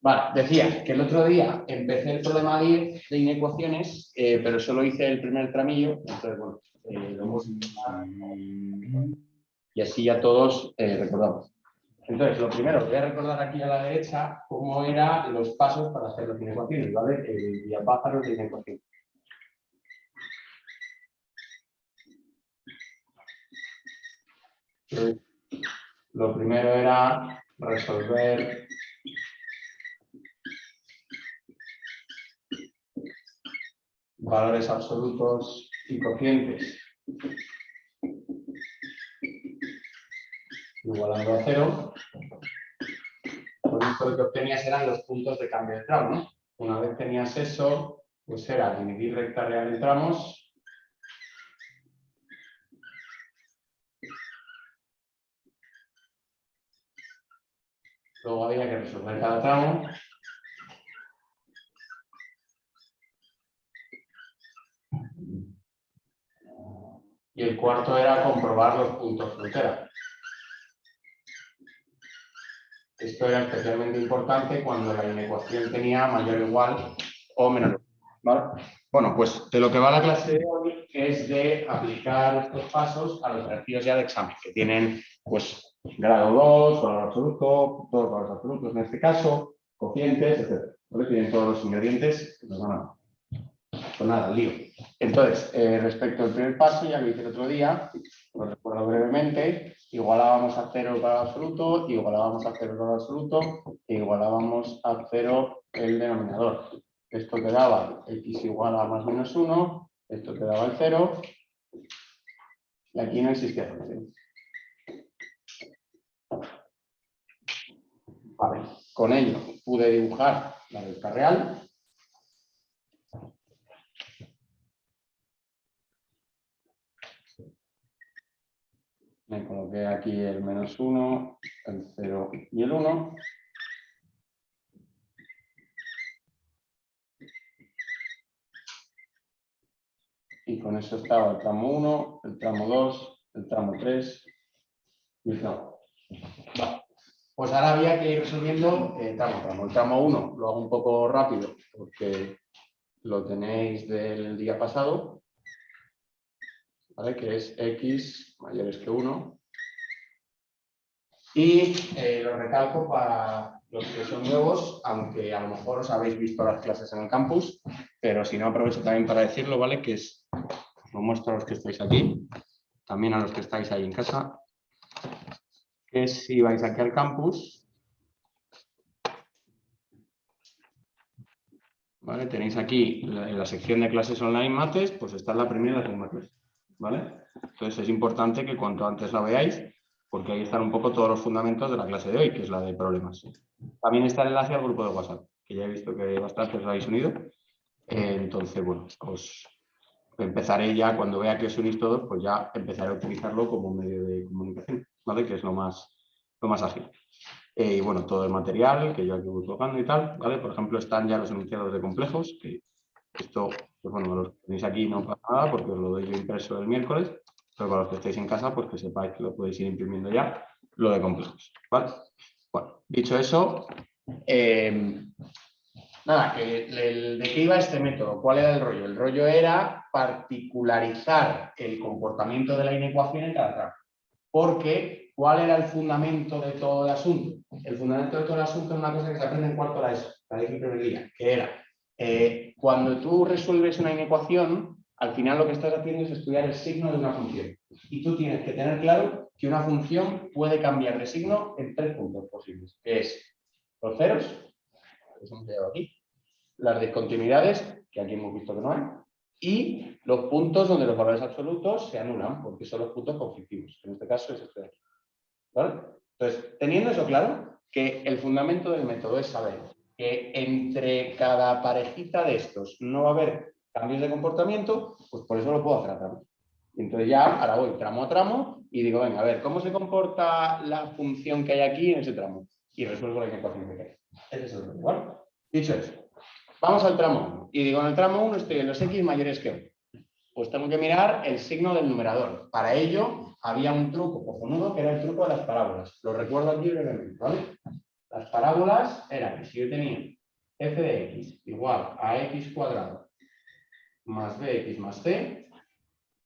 Vale, decía que el otro día empecé el problema 10 de inecuaciones, pero solo hice el primer tramillo, entonces bueno, lo hemos y así ya todos recordamos. Entonces, lo primero, voy a recordar aquí a la derecha cómo eran los pasos para hacer las inecuaciones, ¿vale? El diapájaros de inecuación. Entonces, lo primero era resolver valores absolutos y cocientes igualando a 0. Con esto lo que obtenías eran los puntos de cambio de tramo, ¿no? Una vez tenías eso, pues era dividir recta real en tramos. Luego había que resolver cada tramo. Y el cuarto era comprobar los puntos frontera. Esto era especialmente importante cuando la inecuación tenía mayor o igual o menor. ¿Vale? Bueno, pues de lo que va la clase de hoy es de aplicar estos pasos a los ejercicios ya de examen, que tienen pues grado 2, valor absoluto, todos valores absolutos en este caso, cocientes, etc. ¿Vale? Tienen todos los ingredientes que nos van a dar. Pues nada, lío. Entonces, respecto al primer paso, ya lo hice el otro día, lo recuerdo brevemente, igualábamos a 0 el valor absoluto, igualábamos a 0 el valor absoluto, e igualábamos a 0 el denominador. Esto te daba x igual a más menos 1, esto te daba el 0, y aquí no existía función. Vale, con ello pude dibujar la recta real. Me coloqué aquí el menos 1, el 0 y el 1. Y con eso estaba el tramo 1, el tramo 2, el tramo 3 y el tramo. Vale. Pues ahora había que ir resolviendo tramo. El tramo 1 lo hago un poco rápido porque lo tenéis del día pasado, ¿vale? Que es x mayores que 1. Y lo recalco para los que son nuevos, aunque a lo mejor os habéis visto las clases en el campus, pero si no, aprovecho también para decirlo, ¿vale? Que es, os lo muestro a los que estáis aquí, también a los que estáis ahí en casa, que si vais aquí al campus, ¿vale? Tenéis aquí en la sección de clases online mates, pues está la primera y la segunda clase, ¿vale? Entonces es importante que cuanto antes la veáis, porque ahí están un poco todos los fundamentos de la clase de hoy, que es la de problemas. También está el enlace al grupo de WhatsApp, que ya he visto que bastantes lo habéis unido. Entonces, bueno, os empezaré ya, cuando vea que os unís todos, pues ya empezaré a utilizarlo como medio de comunicación, ¿vale? Que es lo más ágil. Y bueno, todo el material que yo aquí voy colocando y tal, ¿vale? Por ejemplo, están ya los enunciados de complejos, que esto, pues bueno, los tenéis aquí, no pasa nada, porque os lo doy yo impreso el miércoles, pero para los que estéis en casa, pues que sepáis que lo podéis ir imprimiendo ya, lo de complejos, ¿vale? Bueno, dicho eso, nada, ¿de qué iba este método? ¿Cuál era el rollo? El rollo era particularizar el comportamiento de la inecuación en cada tramo. Porque, ¿cuál era el fundamento de todo el asunto? El fundamento de todo el asunto es una cosa que se aprende en cuarto de la ESO, la de el primer día, que era, cuando tú resuelves una inecuación, al final lo que estás haciendo es estudiar el signo de una función. Y tú tienes que tener claro que una función puede cambiar de signo en 3 puntos posibles, que es los ceros, que hemos llevado aquí, las discontinuidades, que aquí hemos visto que no hay, y los puntos donde los valores absolutos se anulan, porque son los puntos conflictivos. En este caso es este de aquí. ¿Vale? Entonces, teniendo eso claro, que el fundamento del método es saber que entre cada parejita de estos no va a haber cambios de comportamiento, pues por eso lo puedo hacer a tramo. Entonces ya ahora voy tramo a tramo y digo, venga, a ver, ¿cómo se comporta la función que hay aquí en ese tramo? Y resuelvo la inecuación que hay. Ese es el rollo, ¿vale? Dicho eso, vamos al tramo 1. Y digo, en el tramo 1 estoy en los x mayores que 1. Pues tengo que mirar el signo del numerador. Para ello había un truco cojonudo que era el truco de las parábolas. Lo recuerdo aquí brevemente, ¿vale? Las parábolas eran que si yo tenía f de x igual a x cuadrado más bx más c,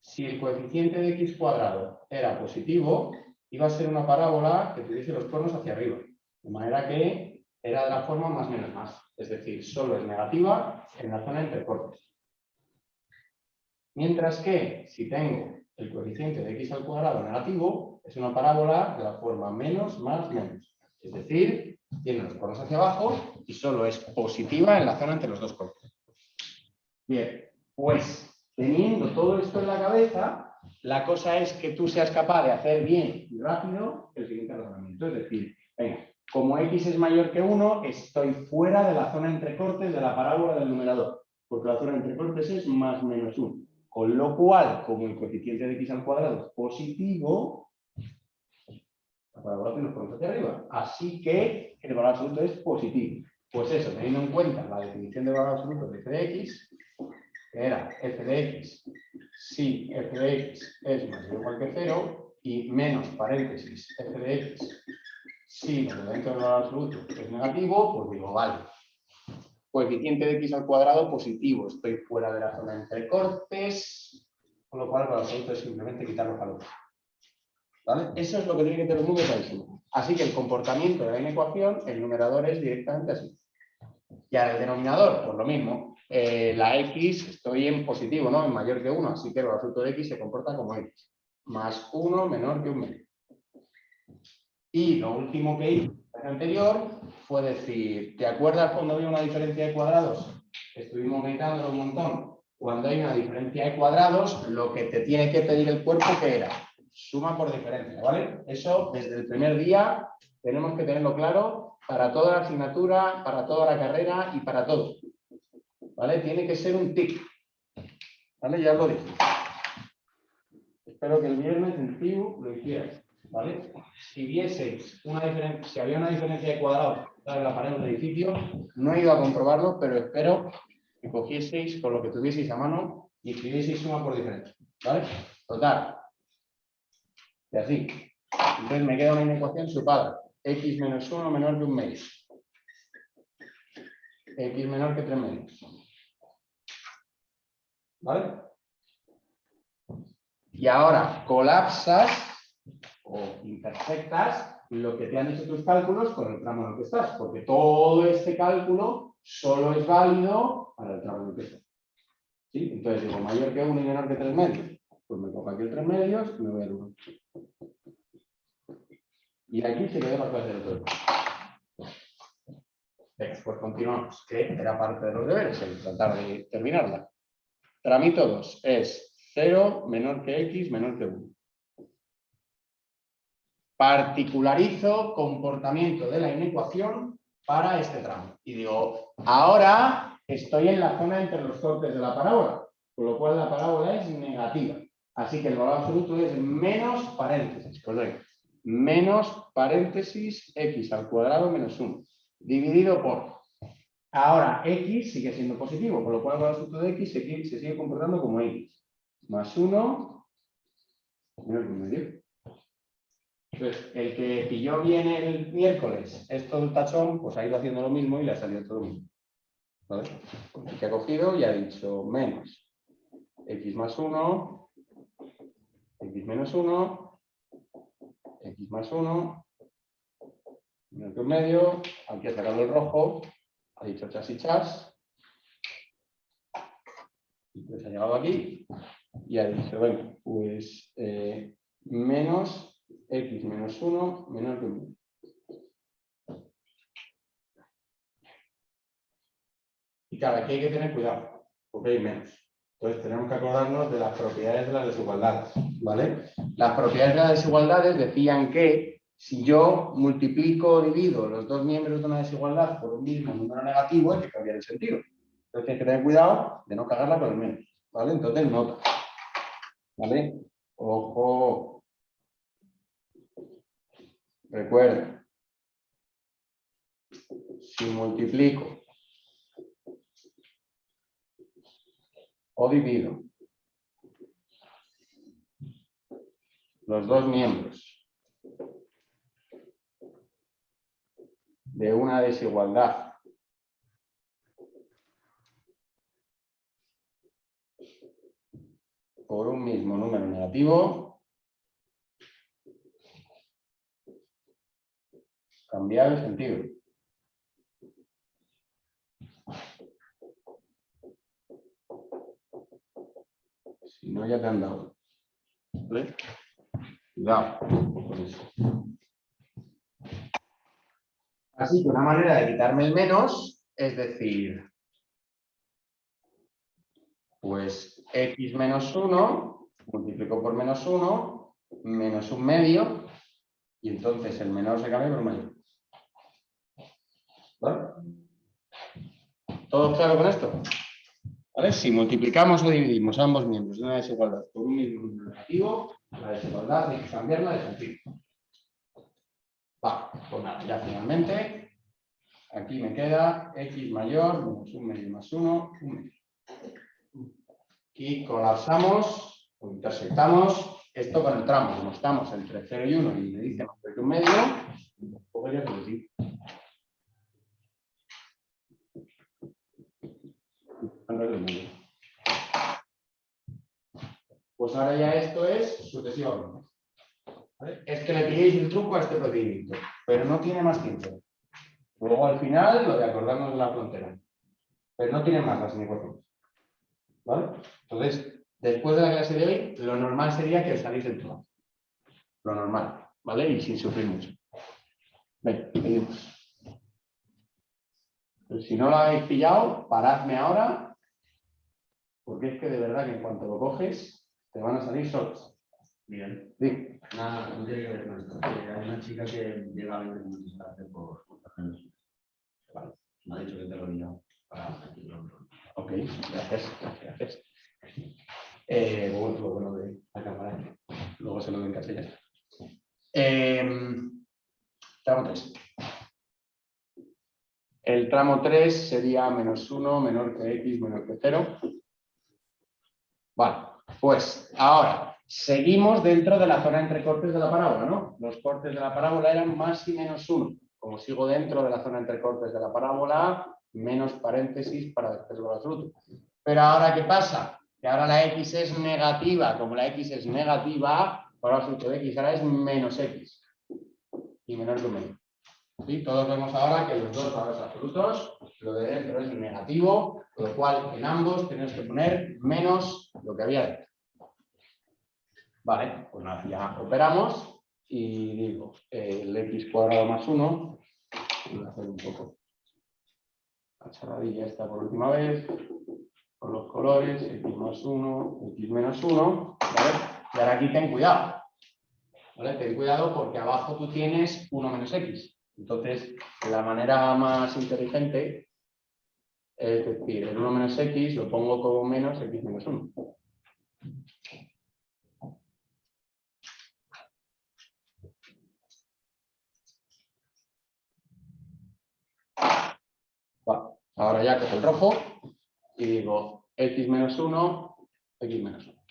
si el coeficiente de x cuadrado era positivo, iba a ser una parábola que tuviese los conos hacia arriba. De manera que era de la forma más menos más. Es decir, solo es negativa en la zona entre cortes. Mientras que si tengo el coeficiente de x al cuadrado negativo, es una parábola de la forma menos más menos. Es decir, tiene los conos hacia abajo y solo es positiva en la zona entre los dos cortes. Bien, pues teniendo todo esto en la cabeza, la cosa es que tú seas capaz de hacer bien y rápido el siguiente razonamiento. Es decir, venga, como x es mayor que 1, estoy fuera de la zona entre cortes de la parábola del numerador, porque la zona entre cortes es más menos 1. Con lo cual, como el coeficiente de x al cuadrado es positivo, la parábola tiene los conos hacia arriba. Así que el valor absoluto es positivo. Pues eso, teniendo en cuenta la definición de valor absoluto de f de x, que era f de x si f de x es mayor o igual que 0 y menos paréntesis f de x si el elemento del valor absoluto es negativo, pues digo, vale. Coeficiente de x al cuadrado positivo, estoy fuera de la zona entre cortes, con lo cual el valor absoluto es simplemente quitar los valores. ¿Vale? Eso es lo que tiene que tener el mundo clarísimo. Así que el comportamiento de la inecuación, el numerador es directamente así. Y ahora el denominador, pues lo mismo. La x estoy en positivo, ¿no? En mayor que 1, así que el valor absoluto de x se comporta como x. Más 1 menor que un medio. Y lo último que hice en el anterior fue decir, ¿te acuerdas cuando había una diferencia de cuadrados? Estuvimos meditándolo un montón. Cuando hay una diferencia de cuadrados, lo que te tiene que pedir el cuerpo, ¿qué era? Suma por diferencia, ¿vale? Eso desde el primer día tenemos que tenerlo claro para toda la asignatura, para toda la carrera y para todo. ¿Vale? Tiene que ser un tic. ¿Vale? Ya os lo dije. Espero que el viernes en CIU lo hicierais. ¿Vale? Si vieseis una diferencia, si había una diferencia de cuadrados en la pared del edificio, no he ido a comprobarlo, pero espero que cogieseis con lo que tuvieseis a mano y escribieseis suma por diferencia. ¿Vale? Total. Y así. Entonces me queda una inecuación supada. X menos 1 menor que un medio. X menor que 3 medios. ¿Vale? Y ahora colapsas o intersectas lo que te han hecho tus cálculos con el tramo en el que estás, porque todo este cálculo solo es válido para el tramo en el que estás. ¿Sí? Entonces digo, mayor que 1 y menor que 3 medios. Pues me cojo aquí el 3 medios y me voy al 1. Y aquí se quedó la clase del otro. Venga, pues continuamos, que era parte de los deberes, el tratar de terminarla. Tramito 2 es 0 menor que x menor que 1. Particularizo comportamiento de la inecuación para este tramo. Y digo, ahora estoy en la zona entre los cortes de la parábola, con lo cual la parábola es negativa. Así que el valor absoluto es menos paréntesis. Pues venga, menos paréntesis x al cuadrado menos 1, dividido por... Ahora x sigue siendo positivo, con lo cual el valor absoluto de x se sigue comportando como x. Más 1 menos 1 medio. Entonces, el que pilló bien el miércoles esto del tachón, pues ha ido haciendo lo mismo y le ha salido todo lo mismo. ¿Vale? El que ha cogido y ha dicho menos x más 1, x menos 1, x más 1, menos que un medio, aquí ha sacado el rojo, ha dicho chas y chas, entonces ha llegado aquí y ha dicho, bueno, pues menos x menos 1 menor que 1. Y claro, aquí hay que tener cuidado, porque hay menos. Entonces tenemos que acordarnos de las propiedades de las desigualdades, ¿vale? Las propiedades de las desigualdades decían que si yo multiplico o divido los dos miembros de una desigualdad por un mismo número negativo, hay que cambiar el sentido. Entonces hay que tener cuidado de no cagarla con el menos, ¿vale? Entonces nota, ¿vale? Ojo. Recuerda, si multiplico o divido los dos miembros de una desigualdad por un mismo número negativo, cambiar el sentido. Si no, ya te han dado. ¿Vale? Cuidado con eso. Así que una manera de quitarme el menos es decir, pues x menos 1 multiplico por menos 1 menos un medio y entonces el menor se cambia por un mayor. ¿Vale? ¿Todo claro con esto? ¿Vale? Si multiplicamos o dividimos ambos miembros de una desigualdad por un mismo número negativo, la desigualdad hay que cambiarla de sentido. Vale, pues nada, ya finalmente, aquí me queda x mayor menos un medio más 1, un medio. Y colapsamos o intersectamos esto con el tramo. Como estamos entre 0 y 1 y me dice más que un medio, pues ya se sí. Pues ahora ya esto es sucesivamente. ¿Vale? Es que le pilléis el truco a este procedimiento, pero no tiene más tiempo. Luego al final lo de acordarnos de la frontera. Pero no tiene más las inecuaciones. ¿Vale? Entonces, después de la clase de hoy, lo normal sería que os salís del todo. Lo normal, ¿vale? Y sin sufrir mucho. Venga, seguimos. Pues si no lo habéis pillado, paradme ahora, porque es que de verdad que en cuanto lo coges, te van a salir solos. Bien. Sí. Nada, no tiene que ver con esto. Hay una chica que llega a 20 minutos tarde por menos. Vale. Me ha dicho que te lo diga para meterlo. Ok, gracias. Bueno, de la cámara. Luego se lo doy en casa y ya está. Tramo 3. El tramo 3 sería menos 1 menor que x menor que 0. Vale, pues ahora seguimos dentro de la zona entre cortes de la parábola, ¿no? Los cortes de la parábola eran más y menos 1. Como sigo dentro de la zona entre cortes de la parábola, menos paréntesis para después del absoluto. Pero ahora, ¿qué pasa? Que ahora la x es negativa. Como la x es negativa, ahora el absoluto de x ahora es menos x. Y menor que un medio. ¿Sí? Todos vemos ahora que los dos valores absolutos, lo de dentro es negativo, con lo cual en ambos tenemos que poner menos lo que había dentro. Vale, pues nada, ya operamos y digo, el x cuadrado más 1, voy a hacer un poco la charradilla esta por última vez, con los colores, x más 1, x menos 1, ¿vale? Y ahora aquí ten cuidado, ¿vale? Ten cuidado porque abajo tú tienes 1 menos x. Entonces, la manera más inteligente es decir, el 1 menos x lo pongo como menos x menos 1. Vale. Ahora ya cojo el rojo y digo x menos 1, x menos 1.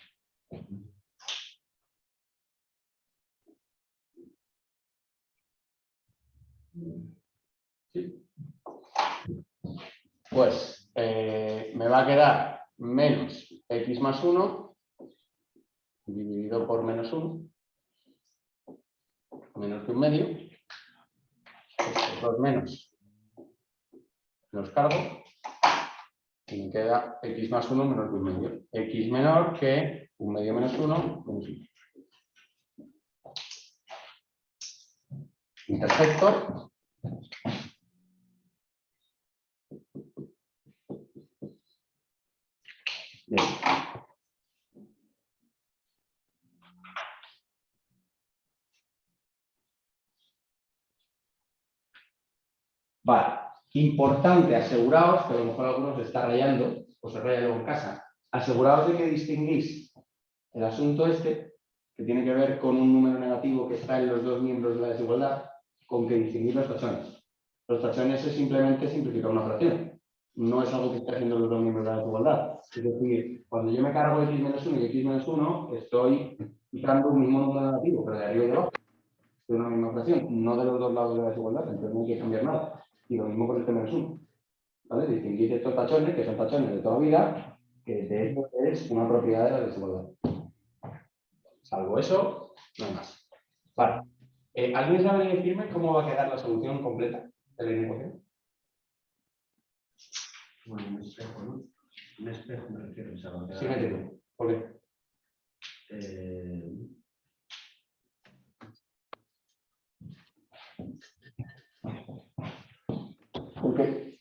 ¿Sí? Pues me va a quedar menos x más 1 dividido por menos 1, menos que un medio. Estos dos menos los cargo y me queda x más 1 menor que un medio. X menor que un medio menos 1 menos 1. Intersector. Bien. Vale, importante, aseguraos, que a lo mejor algunos se está rayando, o se raya luego en casa, aseguraos de que distinguís el asunto este, que tiene que ver con un número negativo que está en los dos miembros de la desigualdad, con que distinguir los tachones. Los tachones es simplemente simplificar una fracción. No es algo que esté haciendo los dos miembros de la desigualdad. Es decir, cuando yo me cargo x menos 1 y x menos 1, estoy quitando un mismo número negativo, pero de arriba y de abajo. de una misma fracción, no de los dos lados de la desigualdad, entonces no hay que cambiar nada. Y lo mismo con este menos 1. ¿Vale? Distinguir estos tachones, que son tachones de toda vida, que de hecho es una propiedad de la desigualdad. Salvo eso, no hay más. Vale. ¿Alguien sabe decirme cómo va a quedar la solución completa de la inecuación? Bueno, un espejo, ¿no? Un espejo me refiero. Simétrico. ¿Por qué? ¿Por qué?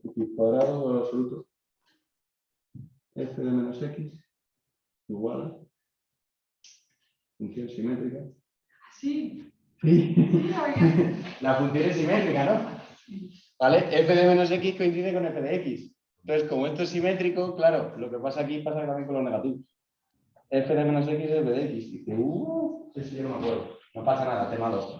X cuadrado al absoluto f de menos x igual a función simétrica. Sí. Sí. La función es simétrica, ¿no? ¿Vale? F de menos x coincide con f de x. Entonces, como esto es simétrico, claro, lo que pasa aquí pasa también con los negativos. F de menos x es f de x. Dice, eso yo no me acuerdo. No pasa nada, tema 2.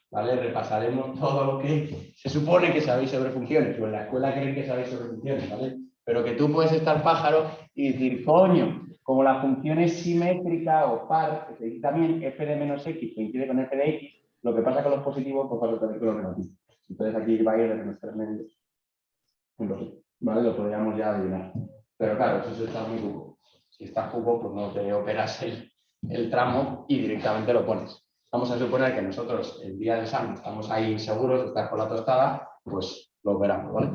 ¿Vale? Repasaremos todo lo que se supone que sabéis sobre funciones, o en la escuela creen que sabéis sobre funciones, ¿vale? Pero que tú puedes estar pájaro y decir, coño, como la función es simétrica o par, es decir, también f de menos x coincide con f de x, lo que pasa con los positivos, pues pasa también con los negativos. Entonces aquí va a ir de menos 3 medios. Entonces, ¿vale? Lo podríamos ya adivinar. Pero claro, eso está muy cubo. Si está cubo, pues no te operas el tramo y directamente lo pones. Vamos a suponer que nosotros el día del examen estamos ahí seguros de estar con la tostada, pues lo operamos, ¿vale?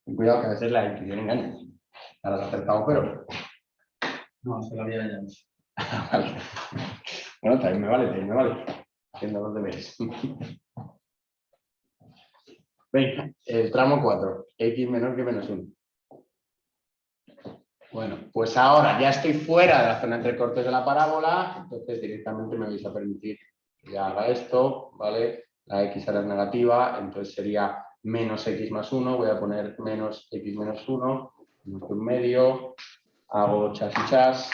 Y cuidado que a veces la intuición engaña. Ahora has acertado, pero... No, se lo había ya dicho. Vale. Bueno, también me vale. Haciendo los deberes. Venga, el tramo 4, x menor que menos 1. Bueno, pues ahora ya estoy fuera de la zona entre cortes de la parábola, entonces directamente me vais a permitir que ya haga esto, ¿vale? La x ahora es negativa, entonces sería menos x más 1, voy a poner menos x menos 1, un medio, hago chas y chas,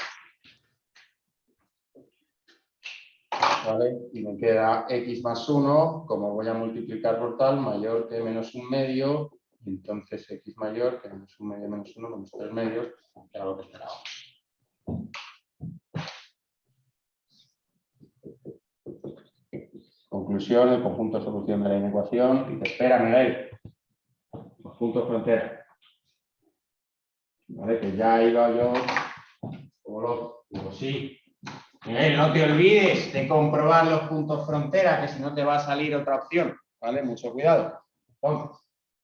¿vale? Y me queda x más 1, como voy a multiplicar por tal, mayor que menos un medio, entonces x mayor que menos un medio menos 1, menos 3 medios, que era lo que esperábamos. Conclusión, el conjunto de solución de la inecuación. Dice, espera, Miguel. Conjunto frontera. ¿Vale? Que ya iba yo como loco. Digo, sí. Miguel, no te olvides de comprobar los puntos frontera, que si no te va a salir otra opción. ¿Vale? Mucho cuidado. Entonces,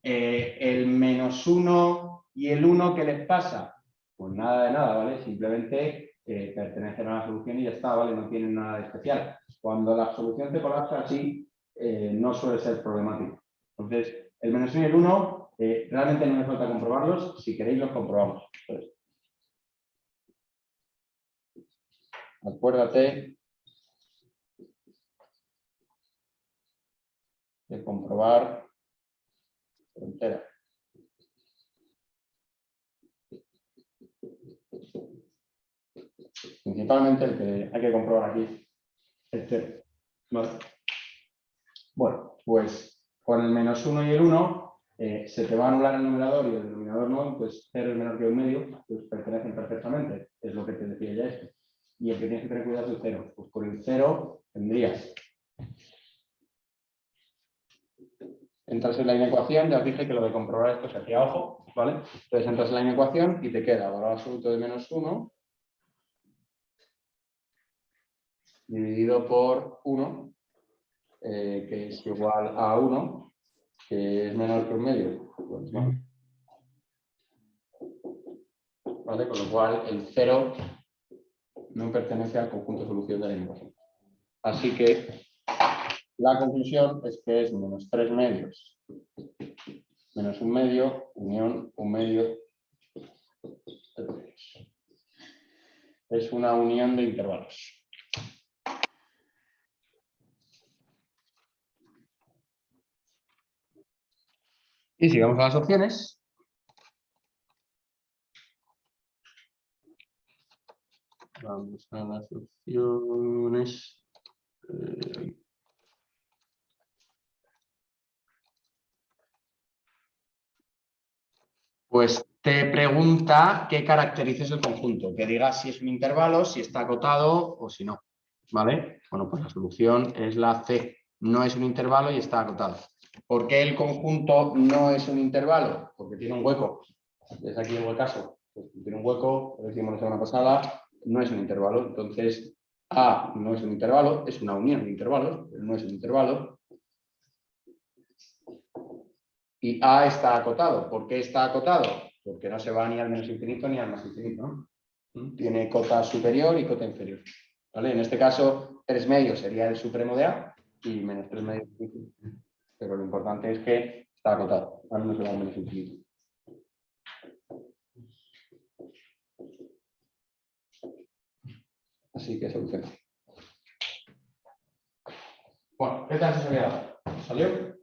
el menos 1 y el 1, ¿qué les pasa? Pues nada de nada, ¿vale? Simplemente pertenecen a la solución y ya está, ¿vale? No tienen nada de especial. Cuando la solución te colapsa así, no suele ser problemático. Entonces, el menos 1 y el 1, realmente no me falta comprobarlos. Si queréis, los comprobamos. Entonces, acuérdate de comprobar frontera. Principalmente el que hay que comprobar aquí es 0. ¿Vale? Bueno, pues con el menos 1 y el 1 se te va a anular el numerador y el denominador no, pues 0 es menor que 1 medio, pues pertenecen perfectamente, es lo que te decía ya esto. Y el que tienes que tener cuidado es el 0. Pues con el 0 tendrías. Entras en la inecuación, ya os dije que lo de comprobar esto se hacía ojo, ¿vale? Entonces entras en la inecuación y te queda valor absoluto de menos 1 dividido por 1, que es igual a 1, que es menor que 1 medio. Pues, ¿no? ¿Vale? Con lo cual el 0 no pertenece al conjunto de solución de la inecuación. Así que la conclusión es que es menos 3 medios menos 1 medio unión 1 medio. Es una unión de intervalos. Y sigamos a las opciones. Vamos Vamos a las opciones. Pues te pregunta qué caracterices el conjunto, que digas si es un intervalo, si está acotado o si no. ¿Vale? Bueno, pues la solución es la C. No es un intervalo y está acotado. ¿Por qué el conjunto no es un intervalo? Porque tiene un hueco. ¿Ves aquí el huecaso? Pues tiene un hueco, lo decimos la semana pasada, no es un intervalo. Entonces, A no es un intervalo, es una unión de intervalos, pero no es un intervalo. Y A está acotado. ¿Por qué está acotado? Porque no se va ni al menos infinito ni al más infinito, ¿no? Tiene cota superior y cota inferior. ¿Vale? En este caso, 3 medios sería el supremo de A y menos 3 medios. Pero lo importante es que está acotado. Ahora no se va al menos infinito. Así que solución. Bueno, ¿qué tal se había dado? ¿Salió?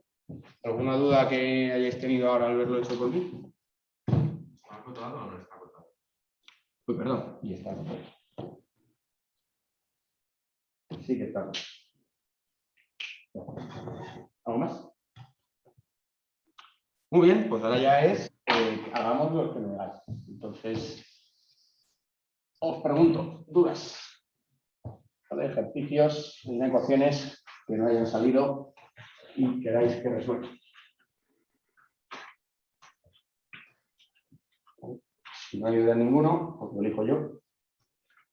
¿Alguna duda que hayáis tenido ahora al verlo hecho por mí? ¿Está acotado o no está acotado? Uy, perdón. Y está acotado. Sí que está acotado. ¿Algo más? Muy bien, pues ahora ya es hagamos lo que me hagáis. Entonces, os pregunto, dudas. ¿Vale? Ejercicios, ecuaciones que no hayan salido y queráis que resuelva. Si no hay duda ninguno, os lo elijo yo.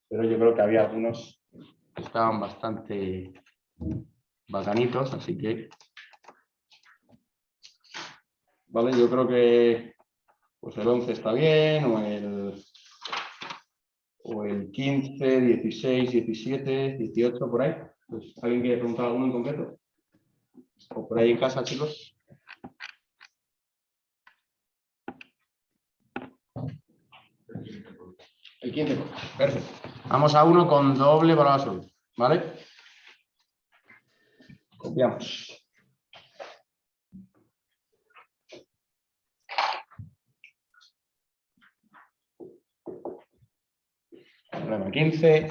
Pero yo creo que había algunos que estaban bastante bacanitos, así que... Vale, yo creo que pues el 11 está bien, o el 15, 16, 17, 18, por ahí. Pues, ¿alguien quiere preguntar alguno en concreto? ¿O por ahí en casa, chicos? El 15, perfecto. Vamos a uno con doble valor absoluto, ¿vale? Copiamos. Problema 15.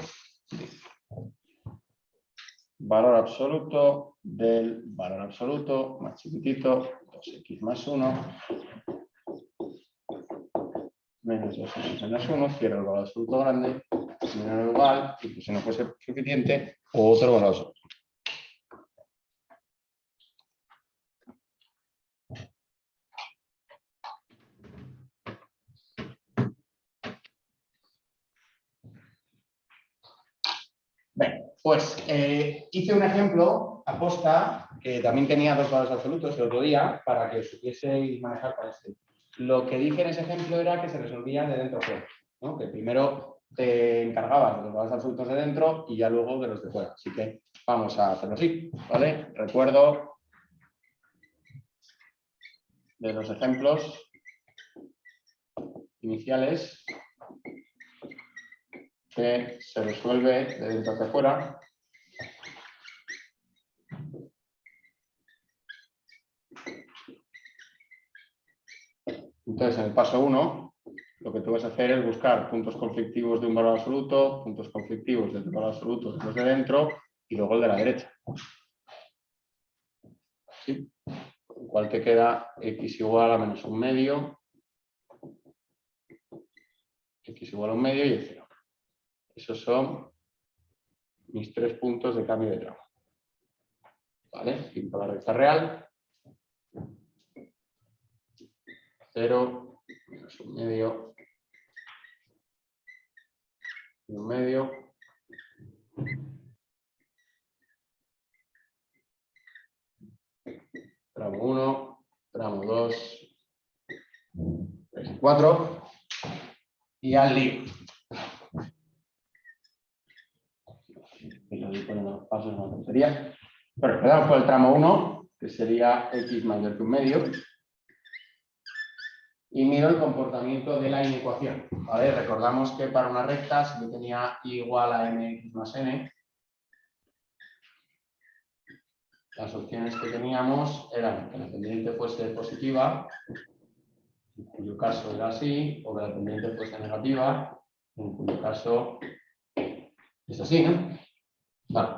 Valor absoluto del valor absoluto más chiquitito, 2x más 1, menos 2x menos 1, cierro el valor absoluto grande, menor o igual, y pues si no fuese suficiente, otro valor absoluto. Bien, pues hice un ejemplo aposta que también tenía dos valores absolutos el otro día para que supieseis manejar con este. Lo que dije en ese ejemplo era que se resolvía de dentro a fuera, ¿no? Que primero te encargabas de los valores absolutos de dentro y ya luego de los de fuera. Así que vamos a hacerlo así, ¿vale? Recuerdo de los ejemplos iniciales que se resuelve de dentro hacia afuera. Entonces, en el paso 1, lo que tú vas a hacer es buscar puntos conflictivos de un valor absoluto, puntos conflictivos de otro valor absoluto de los de dentro y luego el de la derecha. ¿Sí? Con lo cual te queda x igual a menos un medio, x igual a un medio y el 0. Esos son mis 3 puntos de cambio de tramo. ¿Vale? Pinto la recta real. 0, menos un medio, y un medio. Tramo 1, tramo 2, 3 y 4. Y al lío. Y lo voy poniendo los pasos, no tontería. Bueno, empezamos por el tramo 1, que sería x mayor que un medio. Y miro el comportamiento de la inecuación. ¿Vale? Recordamos que para una recta, si yo tenía y igual a mx más n, las opciones que teníamos eran que la pendiente fuese positiva, en cuyo caso era así, o que la pendiente fuese negativa, en cuyo caso Es así, ¿no? Vale.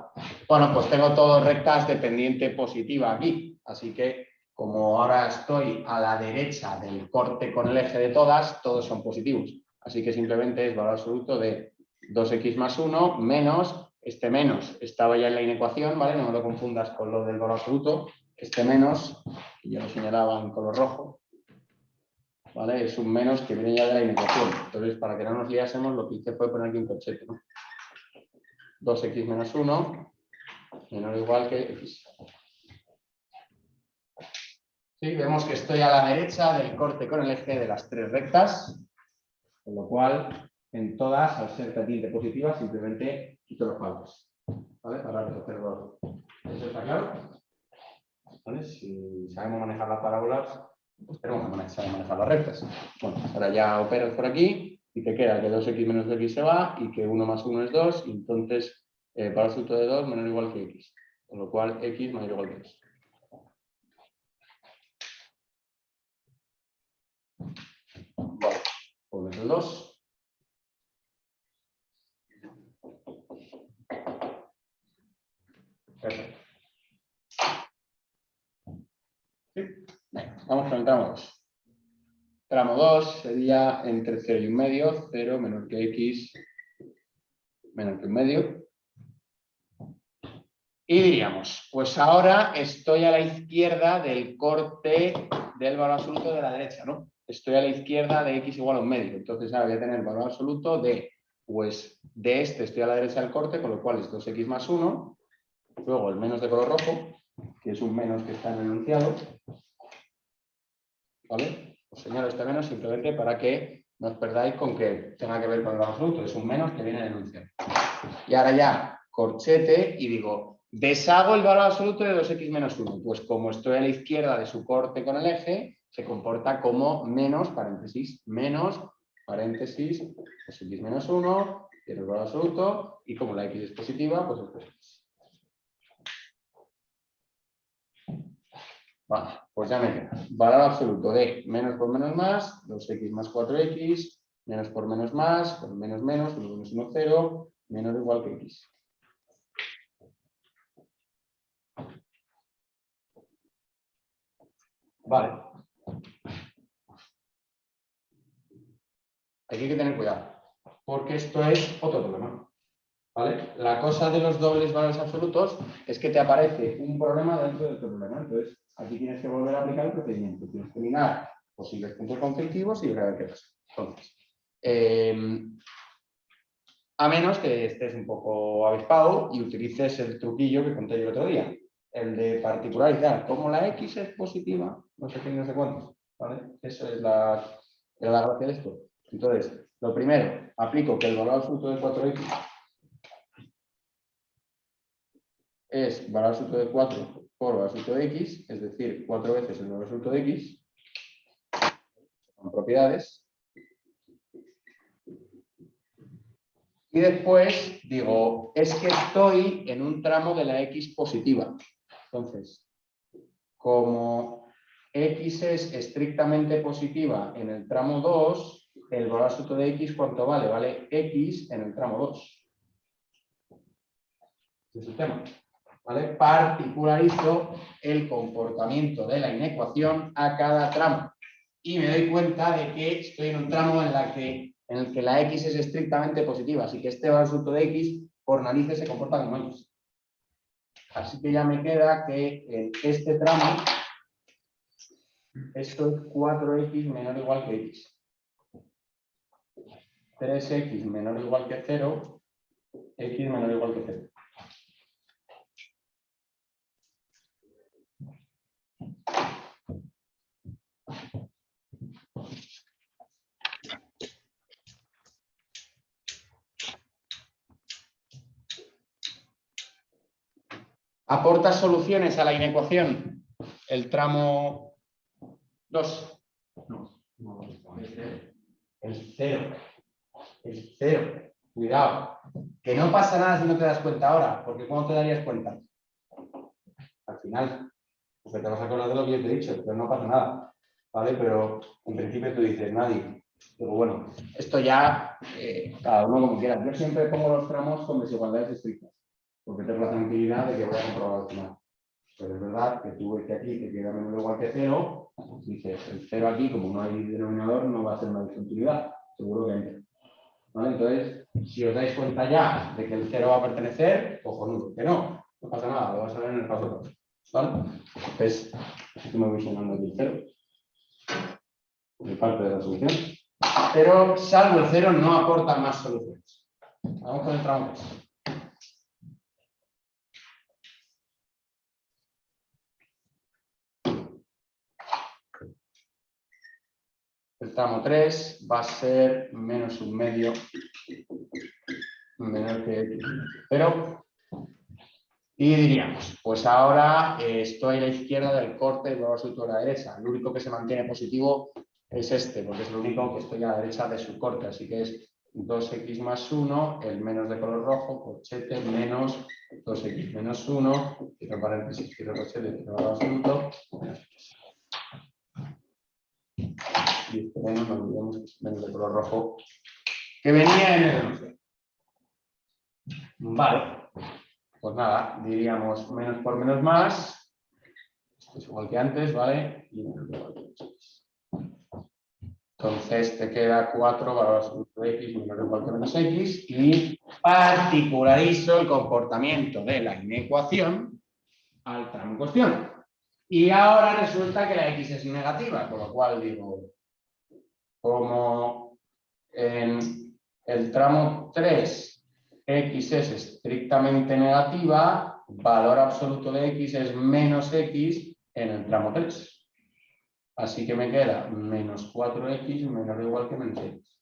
Bueno, pues tengo todas rectas de pendiente positiva aquí. Así que, como ahora estoy a la derecha del corte con el eje de todas, todos son positivos. Así que simplemente es valor absoluto de 2x más 1 menos, este menos estaba ya en la inecuación, ¿vale? No me lo confundas con lo del valor absoluto. Este menos, que yo lo señalaba en color rojo, ¿vale? Es un menos que viene ya de la inecuación. Entonces, para que no nos liásemos, lo que hice fue poner aquí un corchete, ¿no? 2x menos 1 menor o igual que x. ¿Sí? Vemos que estoy a la derecha del corte con el eje de las tres rectas, con lo cual en todas, al ser pendiente positiva, simplemente quito los palos, ¿vale? Para hacerlo. ¿Eso está claro? ¿Vale? Si sabemos manejar las parábolas, pues tenemos que saber manejar las rectas. Bueno, ahora ya operas por aquí y te queda que 2x menos 2x se va y que 1 más 1 es 2, y entonces para el fruto de 2 menor o igual que x, con lo cual x mayor o igual que 2. Vale, pues el 2. Perfecto. ¿Sí? Venga, vamos con el tramo 2. Tramo 2 sería entre 0 y 1 medio, 0 menor que x menor que 1 medio. Y diríamos, pues ahora estoy a la izquierda del corte del valor absoluto de la derecha, ¿no? Estoy a la izquierda de x igual a 1 medio. Entonces ahora voy a tener el valor absoluto de, pues de este estoy a la derecha del corte, con lo cual es 2x más 1. Luego el menos de color rojo, que es un menos que está en el enunciado. ¿Vale? Os señalo este menos simplemente para que no os perdáis con que tenga que ver con el valor absoluto. Es un menos que viene en el enunciado. Y ahora ya corchete y digo, deshago el valor absoluto de 2x menos 1. Pues como estoy a la izquierda de su corte con el eje, se comporta como menos, paréntesis, 2x menos 1, tiene el valor absoluto, y como la x es positiva, pues es positiva. Vale, pues ya me queda. Valor absoluto de menos por menos más, 2x más 4x, menos por menos más, con menos menos, 1 menos 1, 0, menor o igual que x. Vale. Aquí hay que tener cuidado, porque esto es otro problema. ¿Vale? La cosa de los dobles valores absolutos es que te aparece un problema dentro de otro problema. Entonces, aquí tienes que volver a aplicar el procedimiento. Tienes que mirar posibles puntos conflictivos y ver a ver qué pasa. Entonces, a menos que estés un poco avispado y utilices el truquillo que conté yo el otro día, el de particularizar. Como la x es positiva, no sé qué, no sé cuántos, ¿vale? Eso es la gracia de esto. Entonces, lo primero, aplico que el valor absoluto de 4x es valor absoluto de 4 por valor absoluto de x, es decir, 4 veces el valor absoluto de x, son propiedades. Y después digo, es que estoy en un tramo de la x positiva. Entonces, como x es estrictamente positiva en el tramo 2, el valor absoluto de x, ¿cuánto vale? Vale x en el tramo 2. Ese es el tema. ¿Vale? Particularizo el comportamiento de la inecuación a cada tramo. Y me doy cuenta de que estoy en un tramo en el que la x es estrictamente positiva. Así que este valor absoluto de x, por narices, se comporta como x. Así que ya me queda que en este tramo, esto es 4x menor o igual que x. 3x menor o igual que 0, x menor o igual que 0. ¿Aporta soluciones a la inecuación el tramo 2? No, el 0. El 0. Cuidado. Que no pasa nada si no te das cuenta ahora, porque ¿cuándo te darías cuenta? Al final, porque te vas a acordar de lo que yo te he dicho, pero no pasa nada. ¿Vale? Pero en principio tú dices, nadie, Pero bueno, esto ya cada uno como quiera. Yo siempre pongo los tramos con desigualdades estrictas, porque tengo la tranquilidad de que voy a comprobar al final. Pero es verdad que tú ves que aquí te queda menos o igual que 0, dices, el 0 aquí, como no hay denominador, no va a ser una discontinuidad, seguro que entra. ¿Vale? Entonces, si os dais cuenta ya de que el 0 va a pertenecer, cojonudo, que no pasa nada, lo vas a ver en el paso 2. ¿Vale? Entonces, me voy sumando aquí el 0, de parte de la solución. Pero, salvo el 0, no aporta más soluciones. Vamos con el tramo 3. El tramo 3 va a ser menos un medio menor que x menos 0. Y diríamos, pues ahora estoy a la izquierda del corte y luego estoy a la derecha. El único que se mantiene positivo es este, porque es lo único que estoy a la derecha de su corte. Así que es 2x más 1, el menos de color rojo, corchete, menos 2x menos 1, cierro paréntesis, cierro corchete, cierro valor absoluto, menos x. Y este menos, no olvidemos que es menos de color rojo, que venía en el enunciado. Vale. Pues nada, diríamos menos por menos más, esto es igual que antes, ¿vale? Y menos igual que antes. Entonces te queda 4 valor absoluto de x menor o igual que menos x y particularizo el comportamiento de la inecuación al tramo en cuestión. Y ahora resulta que la x es negativa, con lo cual digo, como en el tramo 3 x es estrictamente negativa, valor absoluto de x es menos x en el tramo 3. Así que me queda menos 4x menor o igual que menos x.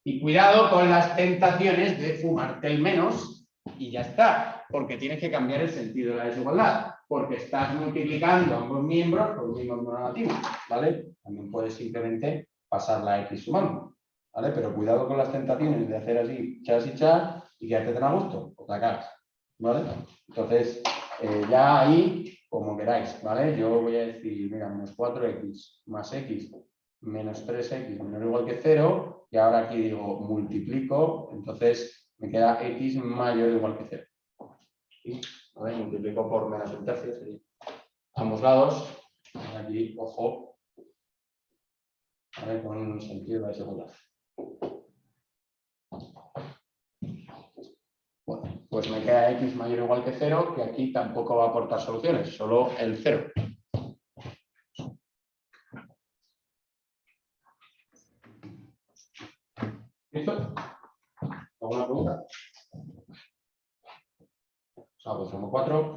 Y cuidado con las tentaciones de fumarte el menos y ya está, porque tienes que cambiar el sentido de la desigualdad, porque estás multiplicando ambos miembros por un mismo número negativo, ¿vale? También puedes simplemente pasar la x sumando, ¿vale? Pero cuidado con las tentaciones de hacer así, chas y chas, y quedarte tan a gusto, o te cagas, ¿vale? Entonces, ya ahí, como queráis, ¿vale? Yo voy a decir, mira, menos 4x más x menos 3x menor o igual que 0, y ahora aquí digo multiplico, entonces me queda x mayor o igual que 0. ¿Sí? ¿Vale? Multiplico por menos un tercio, sería ambos lados, aquí, ojo, ¿vale? Con un sentido de desigualdad. Bueno, pues me queda x mayor o igual que 0, que aquí tampoco va a aportar soluciones, solo el 0. ¿Listo? ¿Alguna pregunta? Pues somos 4.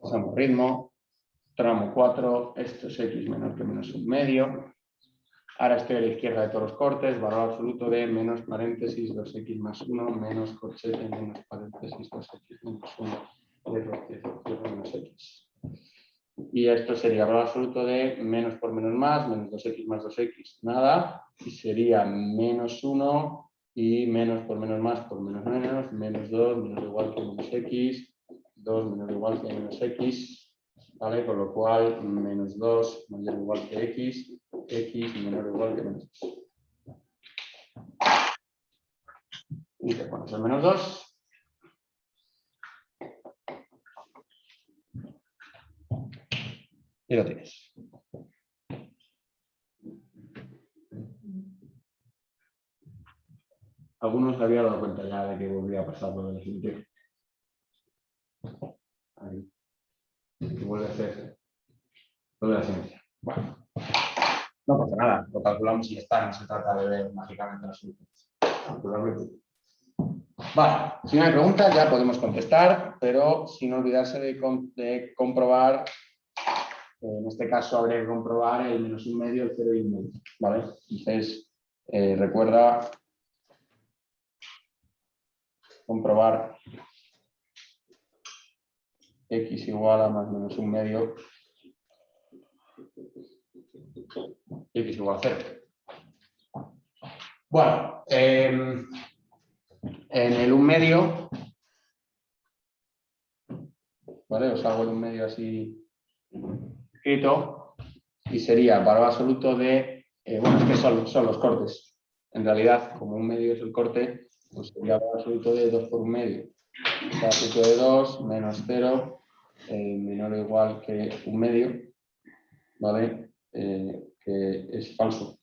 Hacemos ritmo. Tramo 4, esto es x menor que menos un medio. Ahora estoy a la izquierda de todos los cortes, valor absoluto de menos paréntesis 2x más 1, menos corchete, menos paréntesis 2x menos 1, menos x. Y esto sería valor absoluto de menos por menos más, menos 2x más 2x, nada. Y sería menos 1 y menos por menos más por menos menos, menos 2, menos igual que menos x, 2 menos igual que menos x. ¿Vale? Con lo cual, menos 2 mayor o igual que x, x menor o igual que menos 2. Y te pones el menos 2. Y lo tienes. Algunos se había dado cuenta ya de que volvía a pasar por el siguiente. Ahí. Y vuelve a ser toda la ciencia. Bueno. No pasa nada, lo calculamos y ya está, no se trata de ver mágicamente las soluciones. Vale, si no hay preguntas ya podemos contestar, pero sin olvidarse de comprobar, en este caso habría que comprobar el menos un medio, el 0 y 1 medio, ¿vale? Entonces, recuerda comprobar x igual a más menos un medio, x igual a 0. Bueno, en el 1/2, ¿vale? Os hago el 1/2 así escrito y sería valor absoluto de, bueno, es que son los cortes. En realidad, como 1/2 es el corte, pues sería valor absoluto de 2 por 1/2. Valor absoluto de 2 menos 0, menor o igual que 1/2, ¿vale? Que es falso.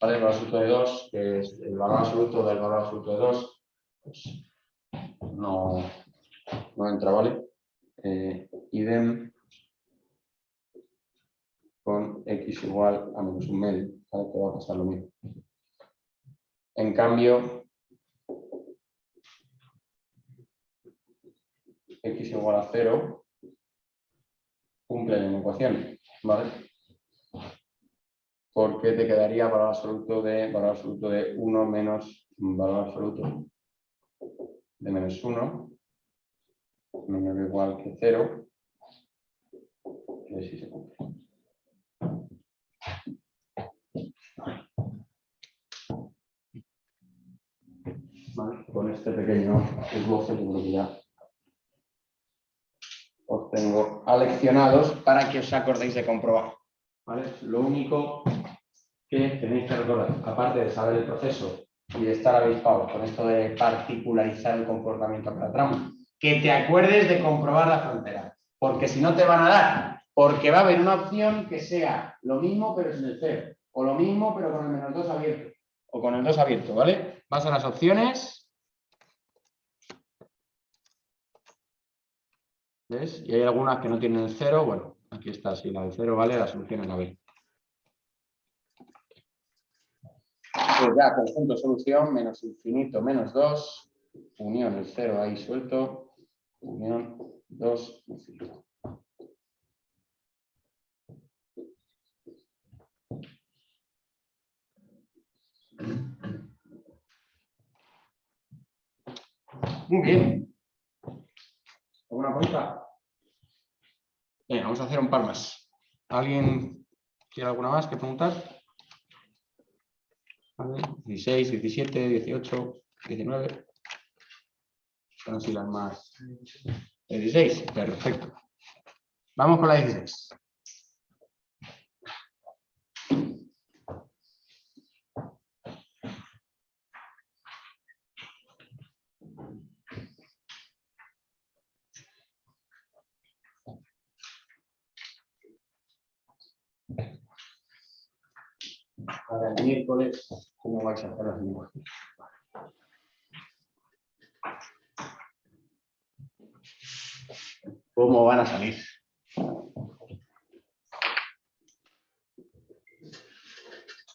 ¿Vale? El valor absoluto de 2, que es el valor absoluto del valor absoluto de 2, pues no entra, ¿vale? Idem con x igual a menos 1/2, ¿vale? Que va a pasar lo mismo. En cambio, x igual a 0 cumple la ecuación, ¿vale? Porque te quedaría valor absoluto de 1 menos valor absoluto de menos 1, menor o igual que 0, que sí se cumple. Vale, con este pequeño esbozo yo creo que ya os tengo aleccionados para que os acordéis de comprobar. ¿Vale? Lo único que tenéis que recordar, aparte de saber el proceso y de estar avispados con esto de particularizar el comportamiento para tramo, que te acuerdes de comprobar la frontera, porque si no te van a dar, porque va a haber una opción que sea lo mismo pero sin el 0, o lo mismo pero con el menos 2 abierto, o con el 2 abierto, ¿vale? Vas a las opciones, ¿ves? Y hay algunas que no tienen el 0, bueno, aquí está así la del 0, ¿vale? La solución es la B. Pues ya, conjunto solución, menos infinito, menos 2, unión el 0 ahí suelto, unión 2, infinito. Muy bien. ¿Alguna pregunta? Bien, vamos a hacer un par más. ¿Alguien quiere alguna más que preguntar? ¿Vale? 16, 17, 18, 19. Son así las más. 16, perfecto. Vamos con la 16. Para el miércoles, ¿cómo vais a hacer las lenguajes? ¿Cómo van a salir?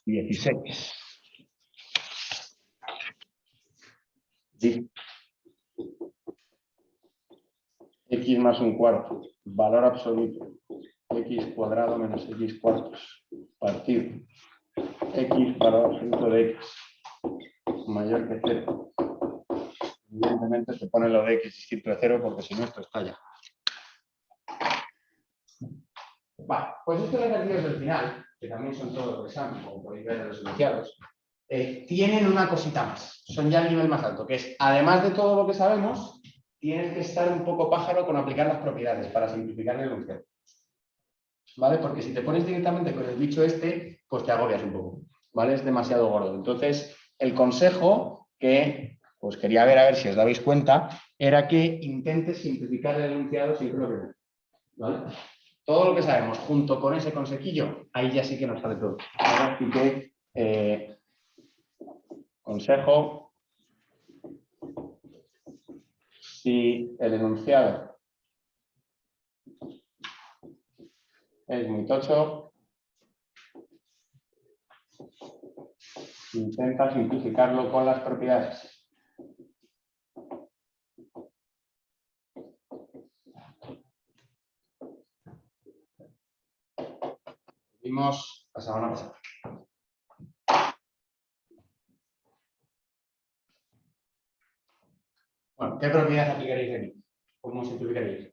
¿16? Sí. X más un cuarto, valor absoluto, x cuadrado menos x cuartos, partido, x valor absoluto de x, mayor que 0. Evidentemente se pone lo de x distinto de 0 porque si no esto estalla. Vale, pues estos ejercicios del final, que también son todos los exámenes, como podéis ver en los enunciados, tienen una cosita más, son ya el nivel más alto, que es, además de todo lo que sabemos, tienes que estar un poco pájaro con aplicar las propiedades para simplificar el enunciado. ¿Vale? Porque si te pones directamente con el bicho este, pues te agobias un poco, ¿vale? Es demasiado gordo. Entonces, el consejo que pues quería ver, a ver si os dabais cuenta, era que intentes simplificar el enunciado siempre lo primero, ¿vale? Todo lo que sabemos junto con ese consejillo, ahí ya sí que nos sale todo. ¿Vale? Así que, consejo, si el enunciado es muy tocho, intenta simplificarlo con las propiedades. Vimos la semana pasada. Bueno, ¿qué propiedades aplicaréis aquí? ¿Cómo simplificaréis?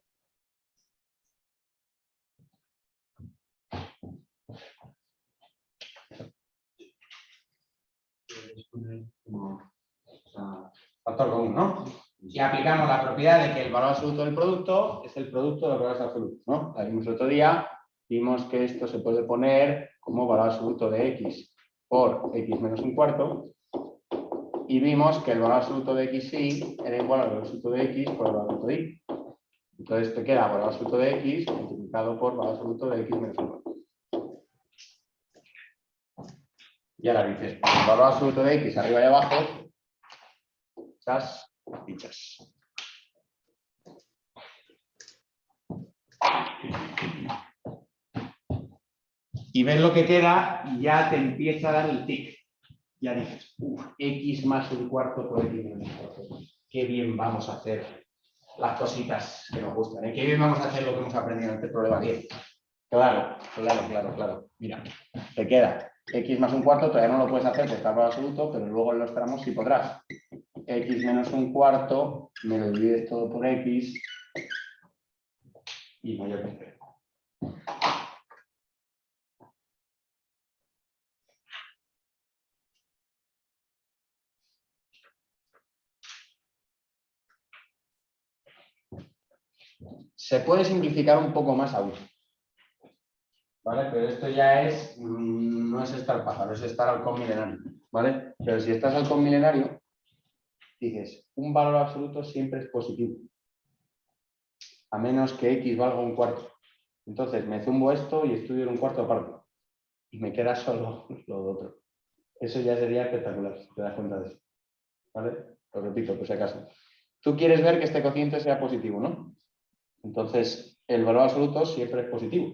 Factor común, ¿no? Y aplicamos la propiedad de que el valor absoluto del producto es el producto de los valores absolutos, ¿no? La vimos el otro día, vimos que esto se puede poner como valor absoluto de x por x menos un cuarto, y vimos que el valor absoluto de xy era igual al valor absoluto de x por el valor absoluto de y. Entonces te queda valor absoluto de x multiplicado por valor absoluto de x menos un cuarto. Y ahora dices, el valor absoluto de x arriba y abajo, esas fichas. Y ves lo que queda y ya te empieza a dar el tic. Ya dices, x más un cuarto por x menos un cuarto. Qué bien vamos a hacer las cositas que nos gustan. Qué bien vamos a hacer lo que hemos aprendido en este problema 10. Claro. Mira, te queda x más un cuarto, todavía no lo puedes hacer porque está por absoluto, pero luego en los tramos sí podrás. X menos un cuarto, me lo divides todo por x y mayor que 0. Se puede simplificar un poco más aún. ¿Vale? Pero esto ya es, no es estar pájaro, es estar halcón milenario. ¿Vale? Pero si estás halcón milenario, dices, un valor absoluto siempre es positivo. A menos que x valga un cuarto. Entonces me zumbo esto y estudio en un cuarto aparte. Y me queda solo lo otro. Eso ya sería espectacular, si te das cuenta de eso. ¿Vale? Lo repito, por si acaso. Tú quieres ver que este cociente sea positivo, ¿no? Entonces, el valor absoluto siempre es positivo.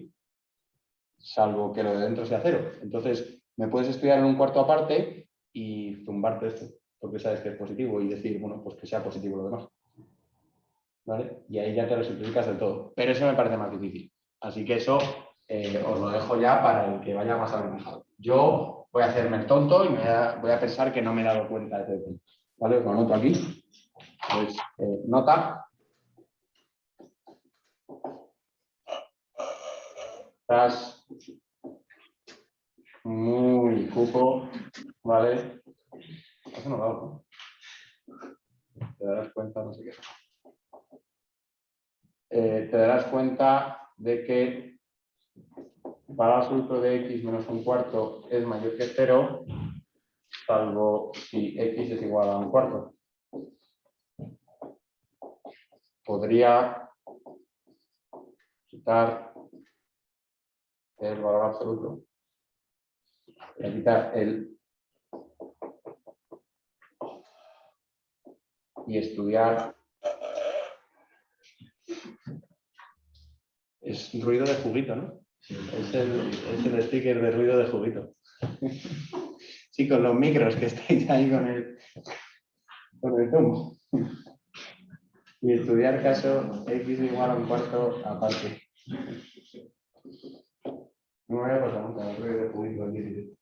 Salvo que lo de dentro sea 0. Entonces, me puedes estudiar en un cuarto aparte y zumbarte esto, porque sabes que es positivo y decir, bueno, pues que sea positivo lo demás. ¿Vale? Y ahí ya te lo simplificas del todo. Pero eso me parece más difícil. Así que eso os lo dejo ya para el que vaya más aventajado. Yo voy a hacerme el tonto y voy a pensar que no me he dado cuenta de todo. ¿Vale? Os lo anoto aquí. Pues nota. Estás muy cupo, ¿vale? Eso no lo hago, ¿no? Te darás cuenta, no sé qué. Te darás cuenta de que valor absoluto de x menos un cuarto es mayor que 0, salvo si x es igual a un cuarto. Podría quitar el valor absoluto. Voy a quitar el y estudiar. Es ruido de juguito, ¿no? Es el sticker de ruido de juguito. Sí, con los micros que estáis ahí con el zumo. Y estudiar caso x igual a un cuarto aparte. No me voy a pasar nunca el ruido de juguito aquí.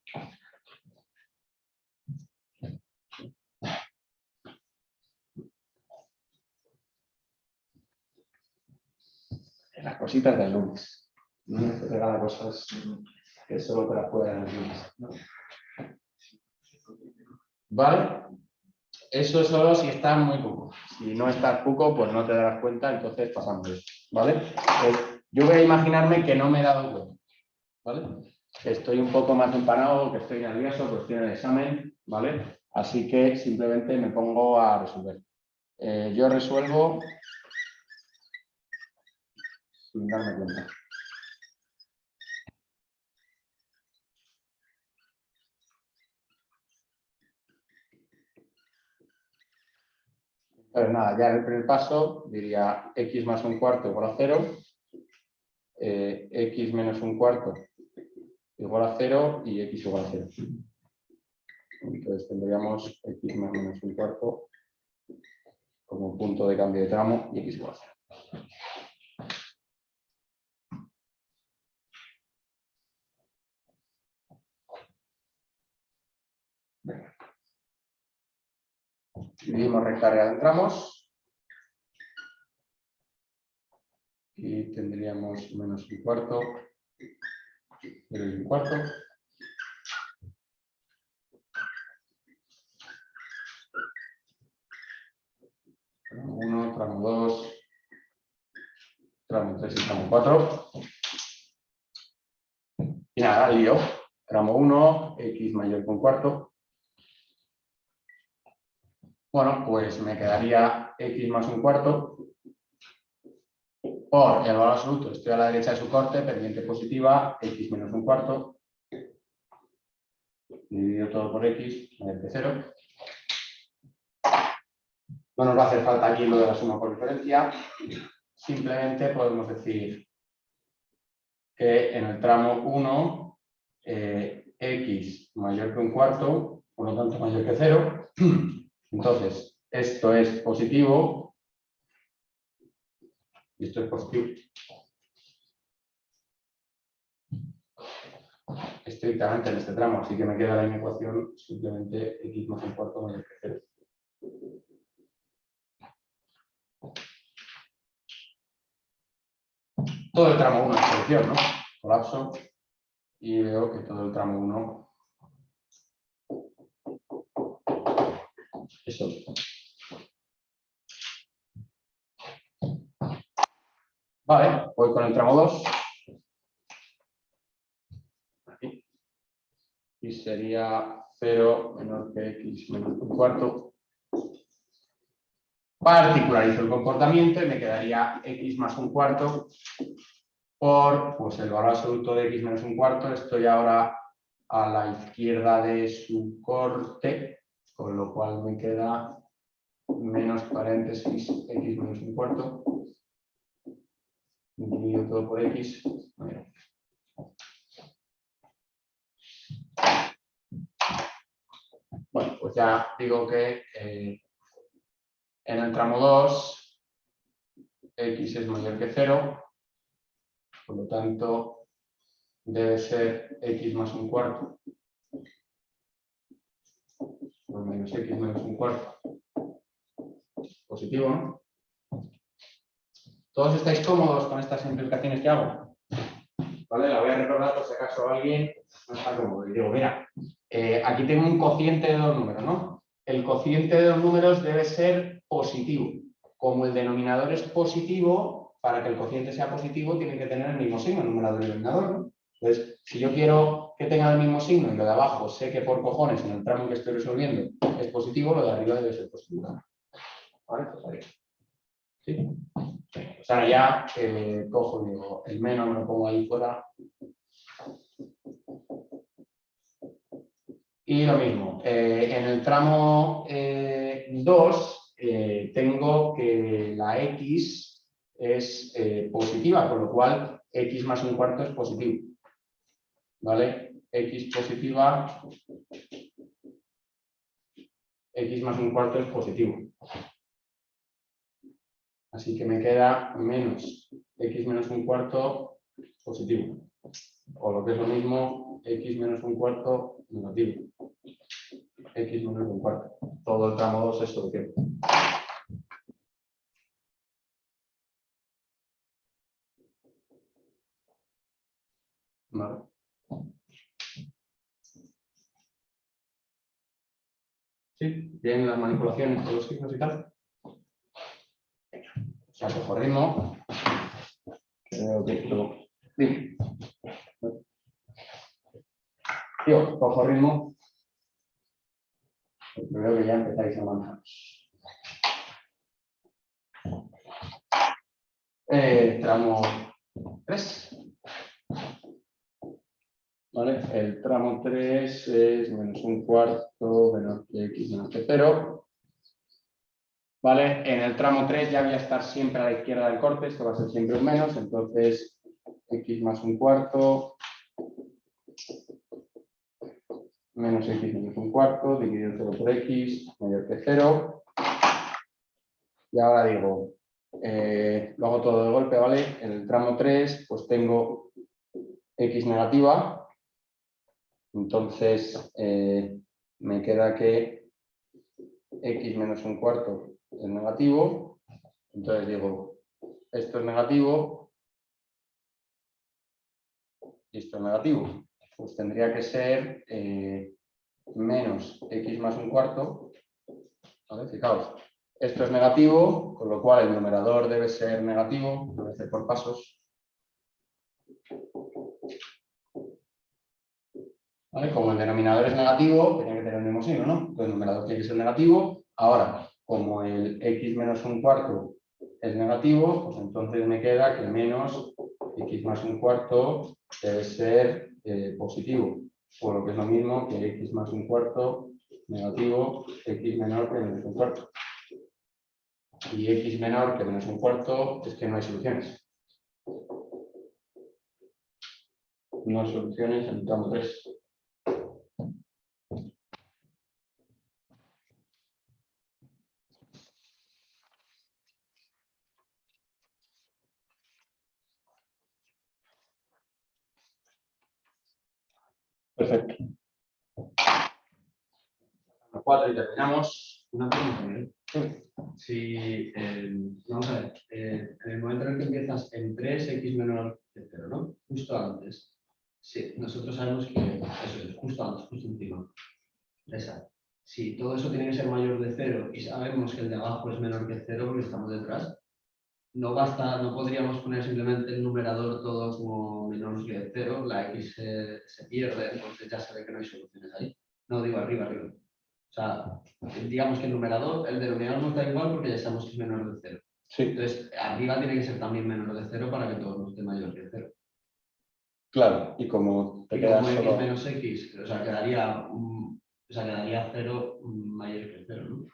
Las cositas del lunes. No te regala cosas que solo te las pueden el lunes, ¿no? ¿Vale? Eso es solo si estás muy cuco. Si no estás cuco, pues no te darás cuenta, entonces pasamos eso. ¿Vale? Pues yo voy a imaginarme que no me he dado cuenta. ¿Vale? Que estoy un poco más empanado, que estoy nervioso, que estoy en el examen. ¿Vale? Así que simplemente me pongo a resolver. Yo resuelvo sin darme cuenta. Pues nada, ya en el primer paso diría x más un cuarto igual a 0, x menos un cuarto igual a 0 y x igual a 0. Entonces tendríamos x más menos un cuarto como punto de cambio de tramo y x igual a 0. Venga. Dividimos recta real en tramos y tendríamos menos un cuarto, 0 y un cuarto. Tramo 1, tramo 2, tramo 3 y tramo 4. Y nada, lío. Tramo 1, x mayor que un cuarto. Bueno, pues me quedaría x más un cuarto por el valor absoluto. Estoy a la derecha de su corte, pendiente positiva, x menos un cuarto. Dividido todo por x, mayor que 0. No nos va a hacer falta aquí lo de la suma por diferencia. Simplemente podemos decir que en el tramo 1, x mayor que un cuarto, por lo tanto mayor que 0. Entonces, esto es positivo y esto es positivo. Estrictamente en este tramo, así que me queda la ecuación simplemente x más un cuarto mayor que 0. Todo el tramo 1 es solución, ¿no? Colapso y veo que todo el tramo 1 es solución. Vale, voy con el tramo 2. Aquí. Y sería 0 menor que x menos un cuarto. Particularizo el comportamiento y me quedaría x más un cuarto por pues, el valor absoluto de x menos un cuarto. Estoy ahora a la izquierda de su corte, con lo cual me queda menos paréntesis x menos un cuarto. Dividido todo por x. Bueno, pues ya digo que en el tramo 2 x es mayor que 0, por lo tanto debe ser x más un cuarto o menos x menos un cuarto. Positivo, ¿no? ¿Todos estáis cómodos con estas simplificaciones que hago? ¿Vale? La voy a recordar por si acaso alguien no está cómodo. Y digo, mira, aquí tengo un cociente de dos números, ¿no? El cociente de dos números debe ser positivo. Como el denominador es positivo, para que el cociente sea positivo, tiene que tener el mismo signo, el numerador y el denominador, ¿no? Entonces, si yo quiero que tenga el mismo signo y lo de abajo sé que por cojones en el tramo que estoy resolviendo es positivo, lo de arriba debe ser positivo. ¿Vale? Pues ahí. ¿Sí? O sea, ya cojo, digo, el menos me lo pongo ahí fuera. Y lo mismo, en el tramo 2 tengo que la x es positiva, con lo cual x más un cuarto es positivo. ¿Vale? X positiva, x más un cuarto es positivo. Así que me queda menos x menos un cuarto positivo. O lo que es lo mismo, x menos un cuarto negativo. X menos un cuarto. Todo el tramo 2 es solución. Vale. ¿Sí? ¿Bien las manipulaciones de los signos y tal? O sea, cojo ritmo. Creo que esto... Sí. Tío, cojo ritmo. Porque veo que ya empezáis a manejar. Tramo 3. ¿Vale? El tramo 3 es menos un cuarto menos que x menos que 0. ¿Vale? En el tramo 3 ya voy a estar siempre a la izquierda del corte, esto va a ser siempre un menos, entonces x más un cuarto menos x menos un cuarto dividido 0 por x mayor que 0. Y ahora digo, lo hago todo de golpe, ¿vale? En el tramo 3 pues tengo x negativa. Entonces, me queda que x menos un cuarto es negativo. Entonces digo, esto es negativo y esto es negativo. Pues tendría que ser menos x más un cuarto. ¿Vale? Fijaos, Esto es negativo, con lo cual el numerador debe ser negativo. Lo voy a hacer por pasos. ¿Vale? Como el denominador es negativo, tenía que tener el mismo signo, ¿no? Entonces el numerador tiene que ser negativo. Ahora, como el x menos un cuarto es negativo, pues entonces me queda que menos x más un cuarto debe ser positivo. Por lo que es lo mismo que x más un cuarto negativo, x menor que menos un cuarto. Y x menor que menos un cuarto es que no hay soluciones. No hay soluciones en el tramo 3. Perfecto. 4 y terminamos. Una pregunta, Miguel. Si, vamos a ver, en el momento en el que empiezas en 3x menor que 0, ¿no? Justo antes. Sí, nosotros sabemos que eso es justo antes, justo encima. Esa. Si todo eso tiene que ser mayor de 0 y sabemos que el de abajo es menor que 0 porque estamos detrás, no basta, no podríamos poner simplemente el numerador todo como menor que 0, la x se pierde, entonces ya se ve que no hay soluciones ahí. No, digo arriba, arriba. O sea, digamos que el numerador, el denominador nos da igual porque ya sabemos que es menor de 0. Sí, Entonces, arriba tiene que ser también menor de 0 para que todo nos esté mayor que 0. claro. Y como te Y queda como x solo... menos x, o sea, quedaría 0 mayor que 0, ¿no?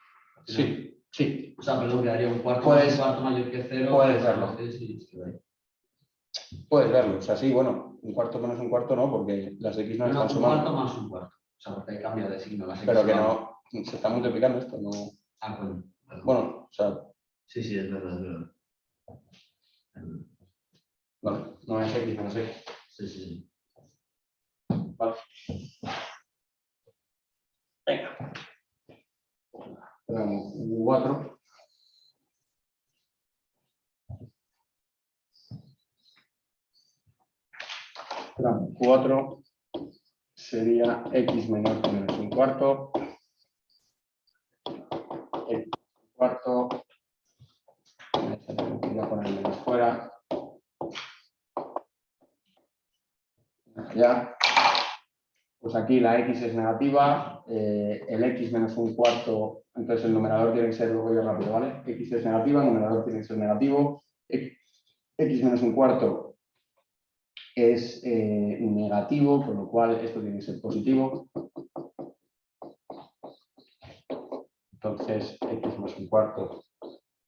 Sí, sí. O sea, perdón, quedaría un cuarto, Puedes- un cuarto mayor que 0. puedes verlo. Puedes verlo. O sea, sí, bueno, un cuarto menos un cuarto no, porque las x no No, están un sumando. cuarto más un cuarto. O sea, porque hay cambio de signo. Las Pero X que van. no, se está multiplicando esto, no. Ah, bueno. Perdón. Bueno, o sea, Sí, sí, es verdad, es verdad. vale, no es x menos x. Sí, sí, sí. Vale. Venga. Tenemos 4. Tramo 4 sería x menor que menos un cuarto. X cuarto. Voy a poner el menos fuera. Ya. Pues aquí la x es negativa, el x menos un cuarto, entonces el numerador tiene que ser, lo voy rápido, ¿vale? X es negativa, el numerador tiene que ser negativo, x menos un cuarto es negativo, con lo cual esto tiene que ser positivo. Entonces, x más un cuarto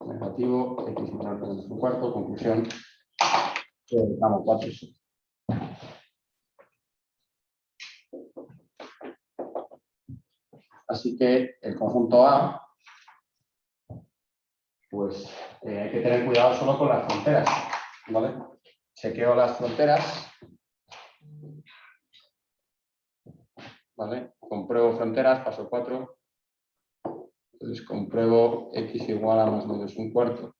negativo, x menor que menos un cuarto, conclusión, vamos, 4. Así que el conjunto A, pues hay que tener cuidado solo con las fronteras, ¿vale? Chequeo las fronteras, ¿vale? Compruebo fronteras, paso 4. Entonces compruebo x igual a más menos un cuarto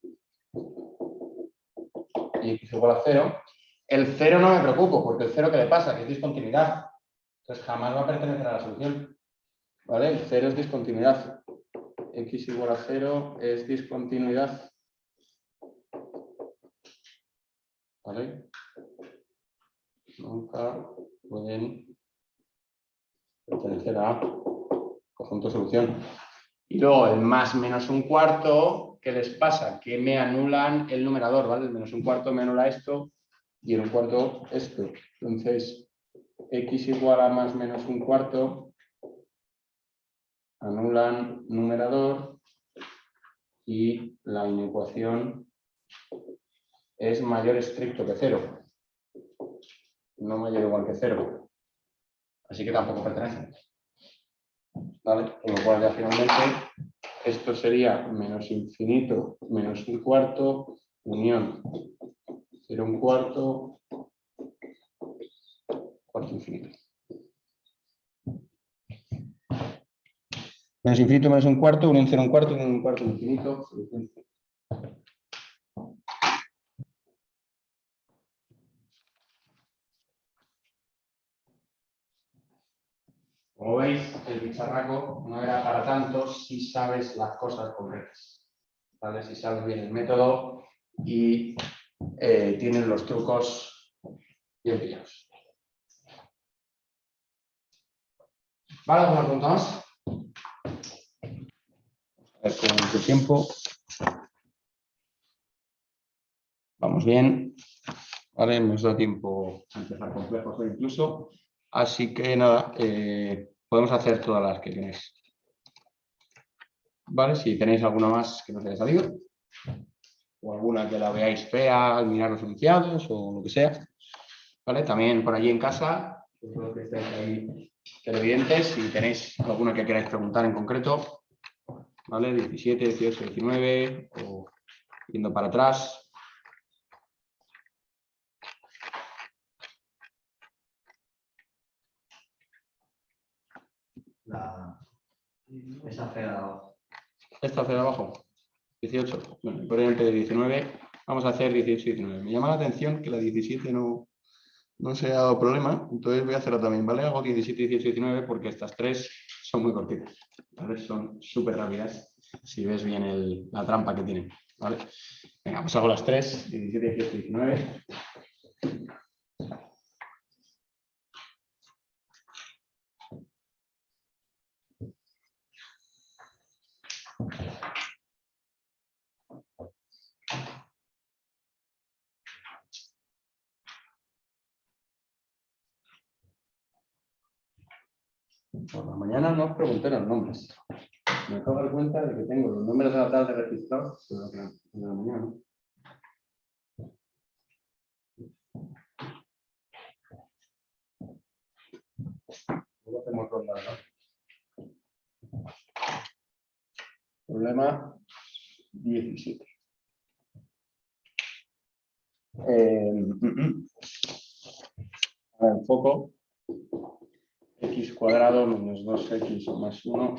y x igual a 0. El 0 no me preocupo, porque el 0 ¿qué le pasa? Que es discontinuidad. Entonces jamás va a pertenecer a la solución. ¿Vale? El 0 es discontinuidad. X igual a 0 es discontinuidad. ¿Vale? Nunca pueden pertenecer a conjunto solución. Y luego el más menos un cuarto, ¿qué les pasa? Que me anulan el numerador, ¿vale? El menos un cuarto me anula esto y el un cuarto esto. Entonces, x igual a más menos un cuarto, anulan numerador y la inecuación es mayor estricto que 0, no mayor o igual que 0. Así que tampoco pertenece. ¿Vale? Con lo cual ya finalmente esto sería menos infinito menos un cuarto, unión 0 un cuarto, cuarto infinito. Menos infinito menos un cuarto, unión 0 un cuarto, unión un cuarto infinito. Como veis, el bicharraco no era para tanto si sabes las cosas concretas. ¿vale? Si sabes bien el método y tienes los trucos bien pillados. ¿Vale? ¿Alguna pregunta más? A ver cómo es el tiempo. Vamos bien. Vale, nos da tiempo a empezar complejos hoy incluso. Así que nada, podemos hacer todas las que tenéis. Vale, si tenéis alguna más que no os haya salido, o alguna que la veáis fea al mirar los enunciados o lo que sea. Vale, también por allí en casa, espero que estéis ahí televidentes, si tenéis alguna que queráis preguntar en concreto, ¿vale? 17, 18, 19 o yendo para atrás. Esa fea de abajo. Esta hacia abajo, 18. Bueno, probablemente de 19. Vamos a hacer 18 y 19. Me llama la atención que la 17 no se ha dado problema, entonces voy a hacerla también, ¿vale? Hago 17, 18 y 19 porque estas tres son muy cortitas, ¿vale? Son súper rápidas, si ves bien la trampa que tienen, ¿vale? Venga, pues hago las tres, 17, 18 y 19. Por la mañana no os pregunté los nombres. Me acabo de dar cuenta de que tengo los números de la tarde registrados, pero en la mañana no. Luego hacemos ronda, ¿no? Problema 17. El foco. X cuadrado menos 2x más 1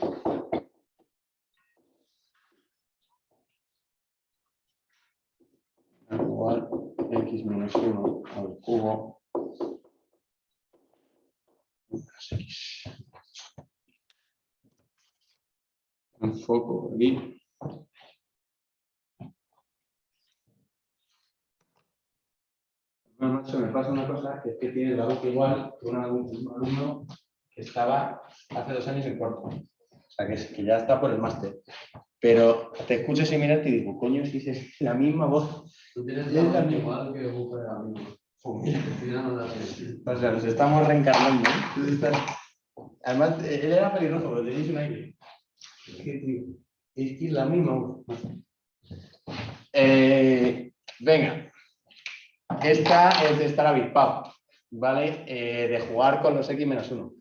igual x menos 1 al cubo más x. Un foco aquí. No, macho, me pasa una cosa, que es que tiene la boca igual que un alumno que estaba hace 2 años en cuarto. O sea, que ya está por el máster. Pero te escuchas y miras y digo, coño, si es la misma voz. Tú tienes Es la la voz misma. igual que Buco de amigo. O sea, nos estamos reencarnando. Además, él era pelirrojo, pero tenéis un aire. Es que es la misma voz. Venga. Esta es de estar avispado, ¿vale? De jugar con los x menos 1.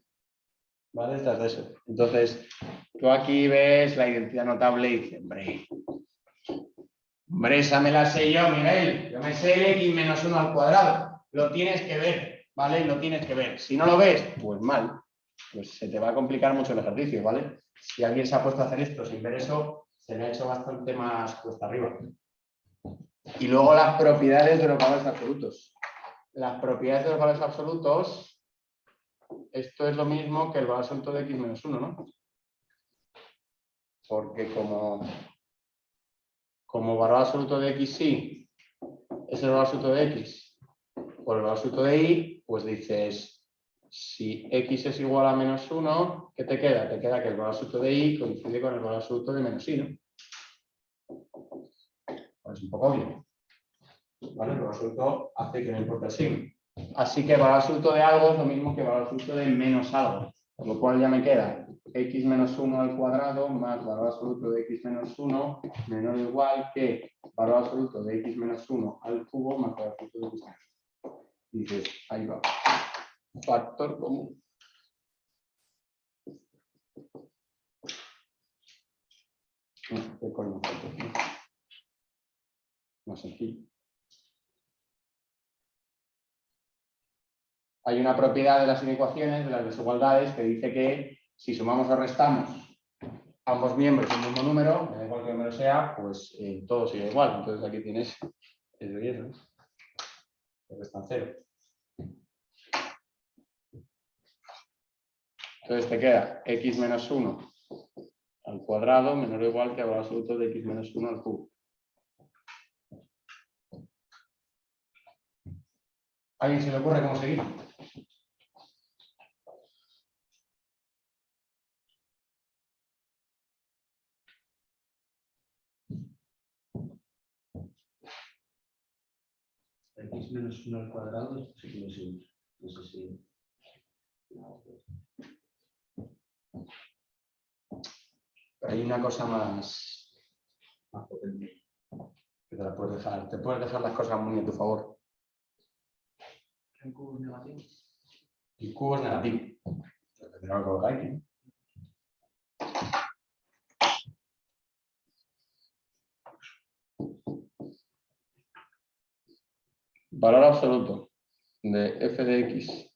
¿Vale? Esta es de eso. Entonces, tú aquí ves la identidad notable y dices, hombre, esa me la sé yo, Miguel. Yo me sé el x menos 1 al cuadrado. Lo tienes que ver, ¿vale? Lo tienes que ver. Si no lo ves, pues mal. Pues se te va a complicar mucho el ejercicio, ¿vale? Si alguien se ha puesto a hacer esto sin ver eso, se le ha hecho bastante más cuesta arriba. Y luego las propiedades de los valores absolutos. Las propiedades de los valores absolutos, esto es lo mismo que el valor absoluto de x menos 1, ¿no? Porque como valor absoluto de x sí es el valor absoluto de x por el valor absoluto de y, pues dices, si x es igual a menos 1, ¿qué te queda? Te queda que el valor absoluto de y coincide con el valor absoluto de menos y, ¿no? Pues es un poco obvio. ¿Vale? El valor absoluto hace que no importe el signo. Así que el valor absoluto de algo es lo mismo que el valor absoluto de menos algo. Por lo cual ya me queda x menos 1 al cuadrado más valor absoluto de x menos 1 menor o igual que valor absoluto de x menos 1 al cubo más valor absoluto de x menos 1. Y dices, ahí va. Factor común. ¿Qué coño? Más sencillo. Hay una propiedad de las inecuaciones, de las desigualdades, que dice que si sumamos o restamos ambos miembros del mismo número, me da igual que número sea, pues todo sigue igual. Entonces aquí tienes eso y eso. Que restan 0. Entonces te queda x menos 1 al cuadrado menor o igual que el valor absoluto de x menos 1 al cubo. ¿Alguien se le ocurre cómo seguir? X menos 1 al cuadrado, esto sí que lo sé. No sé si... Hay una cosa más potente que te la puedes dejar. Te puedes dejar las cosas muy a tu favor. El cubo es negativo. El cubo es negativo. Pero tendrá que colocar aquí, ¿no? Valor absoluto de f de x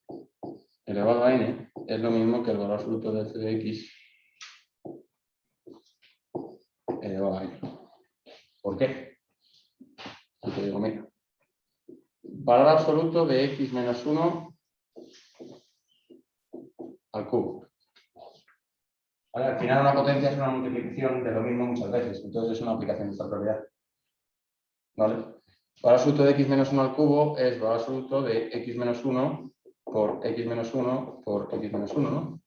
elevado a n es lo mismo que el valor absoluto de f de x elevado a n. ¿Por qué? Porque digo, mira, valor absoluto de x menos 1 al cubo. Vale, al final una potencia es una multiplicación de lo mismo muchas veces, entonces es una aplicación de esta propiedad. ¿Vale? Valor absoluto de x menos 1 al cubo es valor absoluto de x menos 1 por x menos 1 por x menos 1, ¿no?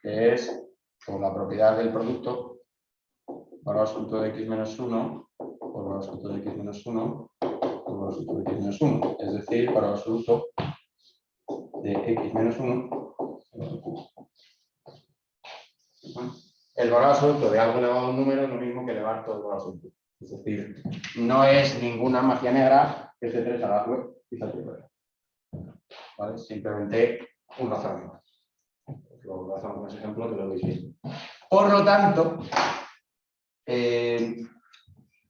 Que es, por la propiedad del producto, valor absoluto de x menos 1 por valor absoluto de x menos 1 por valor absoluto de x menos 1. Es decir, valor absoluto de x menos 1 al cubo. El valor absoluto de algo elevado a un número es lo mismo que elevar todo el valor absoluto. Es decir, no es ninguna magia negra que se 3 a la web y se fuera. ¿Vale? Simplemente un razonamiento. Lo hacemos con ese ejemplo que lo veis bien. Por lo tanto,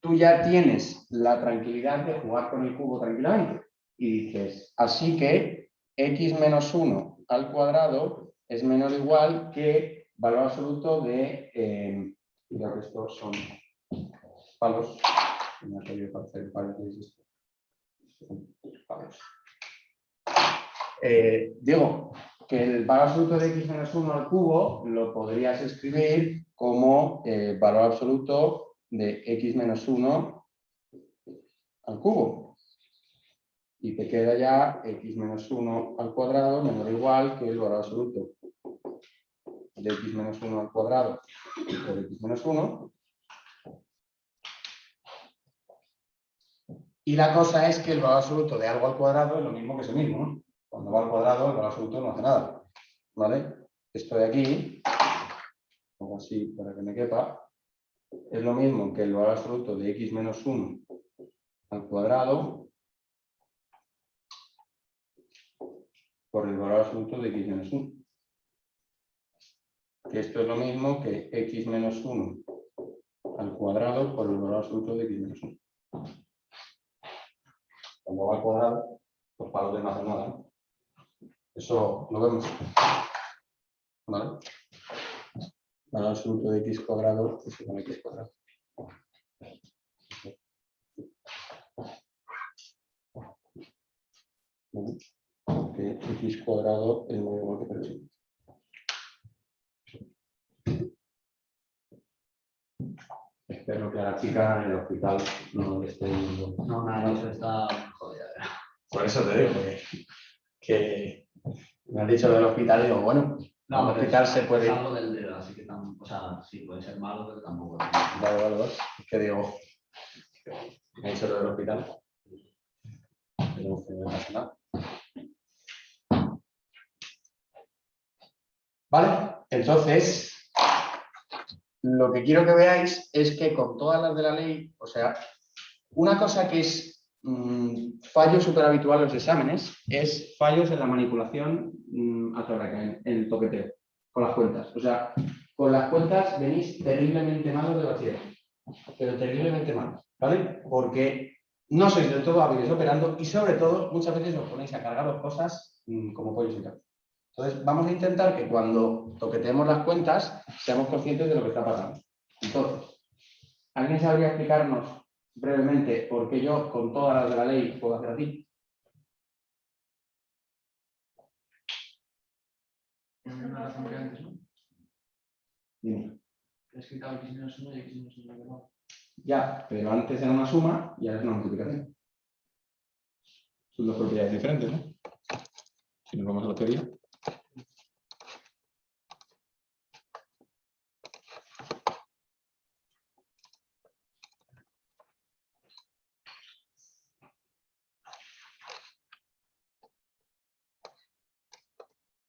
tú ya tienes la tranquilidad de jugar con el cubo tranquilamente. Y dices, así que x menos 1 al cuadrado es menor o igual que valor absoluto de... creo que estos son palos. Me ha pedido para hacer palos. Digo que el valor absoluto de x menos 1 al cubo lo podrías escribir como valor absoluto de x menos 1 al cubo. Y te queda ya x menos 1 al cuadrado menor o igual que el valor absoluto de x menos 1 al cuadrado por x menos 1. Y la cosa es que el valor absoluto de algo al cuadrado es lo mismo que ese mismo, ¿no? Cuando va al cuadrado, el valor absoluto no hace nada. ¿Vale? Esto de aquí, pongo así para que me quepa, es lo mismo que el valor absoluto de x menos 1 al cuadrado por el valor absoluto de x menos 1. Que esto es lo mismo que x menos 1 al cuadrado por el valor absoluto de x menos 1. Cuando va al cuadrado, pues para los demás no hace nada, ¿no? Eso lo vemos. ¿Vale? Valor absoluto de x cuadrado es igual a x cuadrado. ¿Vale? Porque x cuadrado es muy igual que 3. Espero que a la chica en el hospital no le esté viendo. No, nada, eso está jodida. Por eso te digo que me han dicho del hospital y digo, bueno, No, al pero hospital se puede es ir. algo del dedo, así que o sea, sí puede ser malo, pero tampoco. Vale. Es que digo, me han dicho lo del hospital. Pero no pasa nada. Vale, entonces, lo que quiero que veáis es que con todas las de la ley, o sea, una cosa que es fallo súper habitual en los exámenes es fallos en la manipulación en el toqueteo, con las cuentas. O sea, con las cuentas venís terriblemente malos de bachillerato, pero terriblemente malos, ¿vale? Porque no sois del todo hábiles operando y sobre todo muchas veces os ponéis a cargaros cosas como pollos y cabras. Entonces, vamos a intentar que cuando toqueteemos las cuentas seamos conscientes de lo que está pasando. Entonces, ¿alguien sabría explicarnos brevemente por qué yo, con todas las de la ley, puedo hacer así? Una razón que antes, ¿no? Dime. Has quitado x menos 1 y x menos 1 elevado. Ya, pero antes era una suma y ahora es una multiplicación. Son dos propiedades diferentes, ¿no? Si nos vamos a la teoría.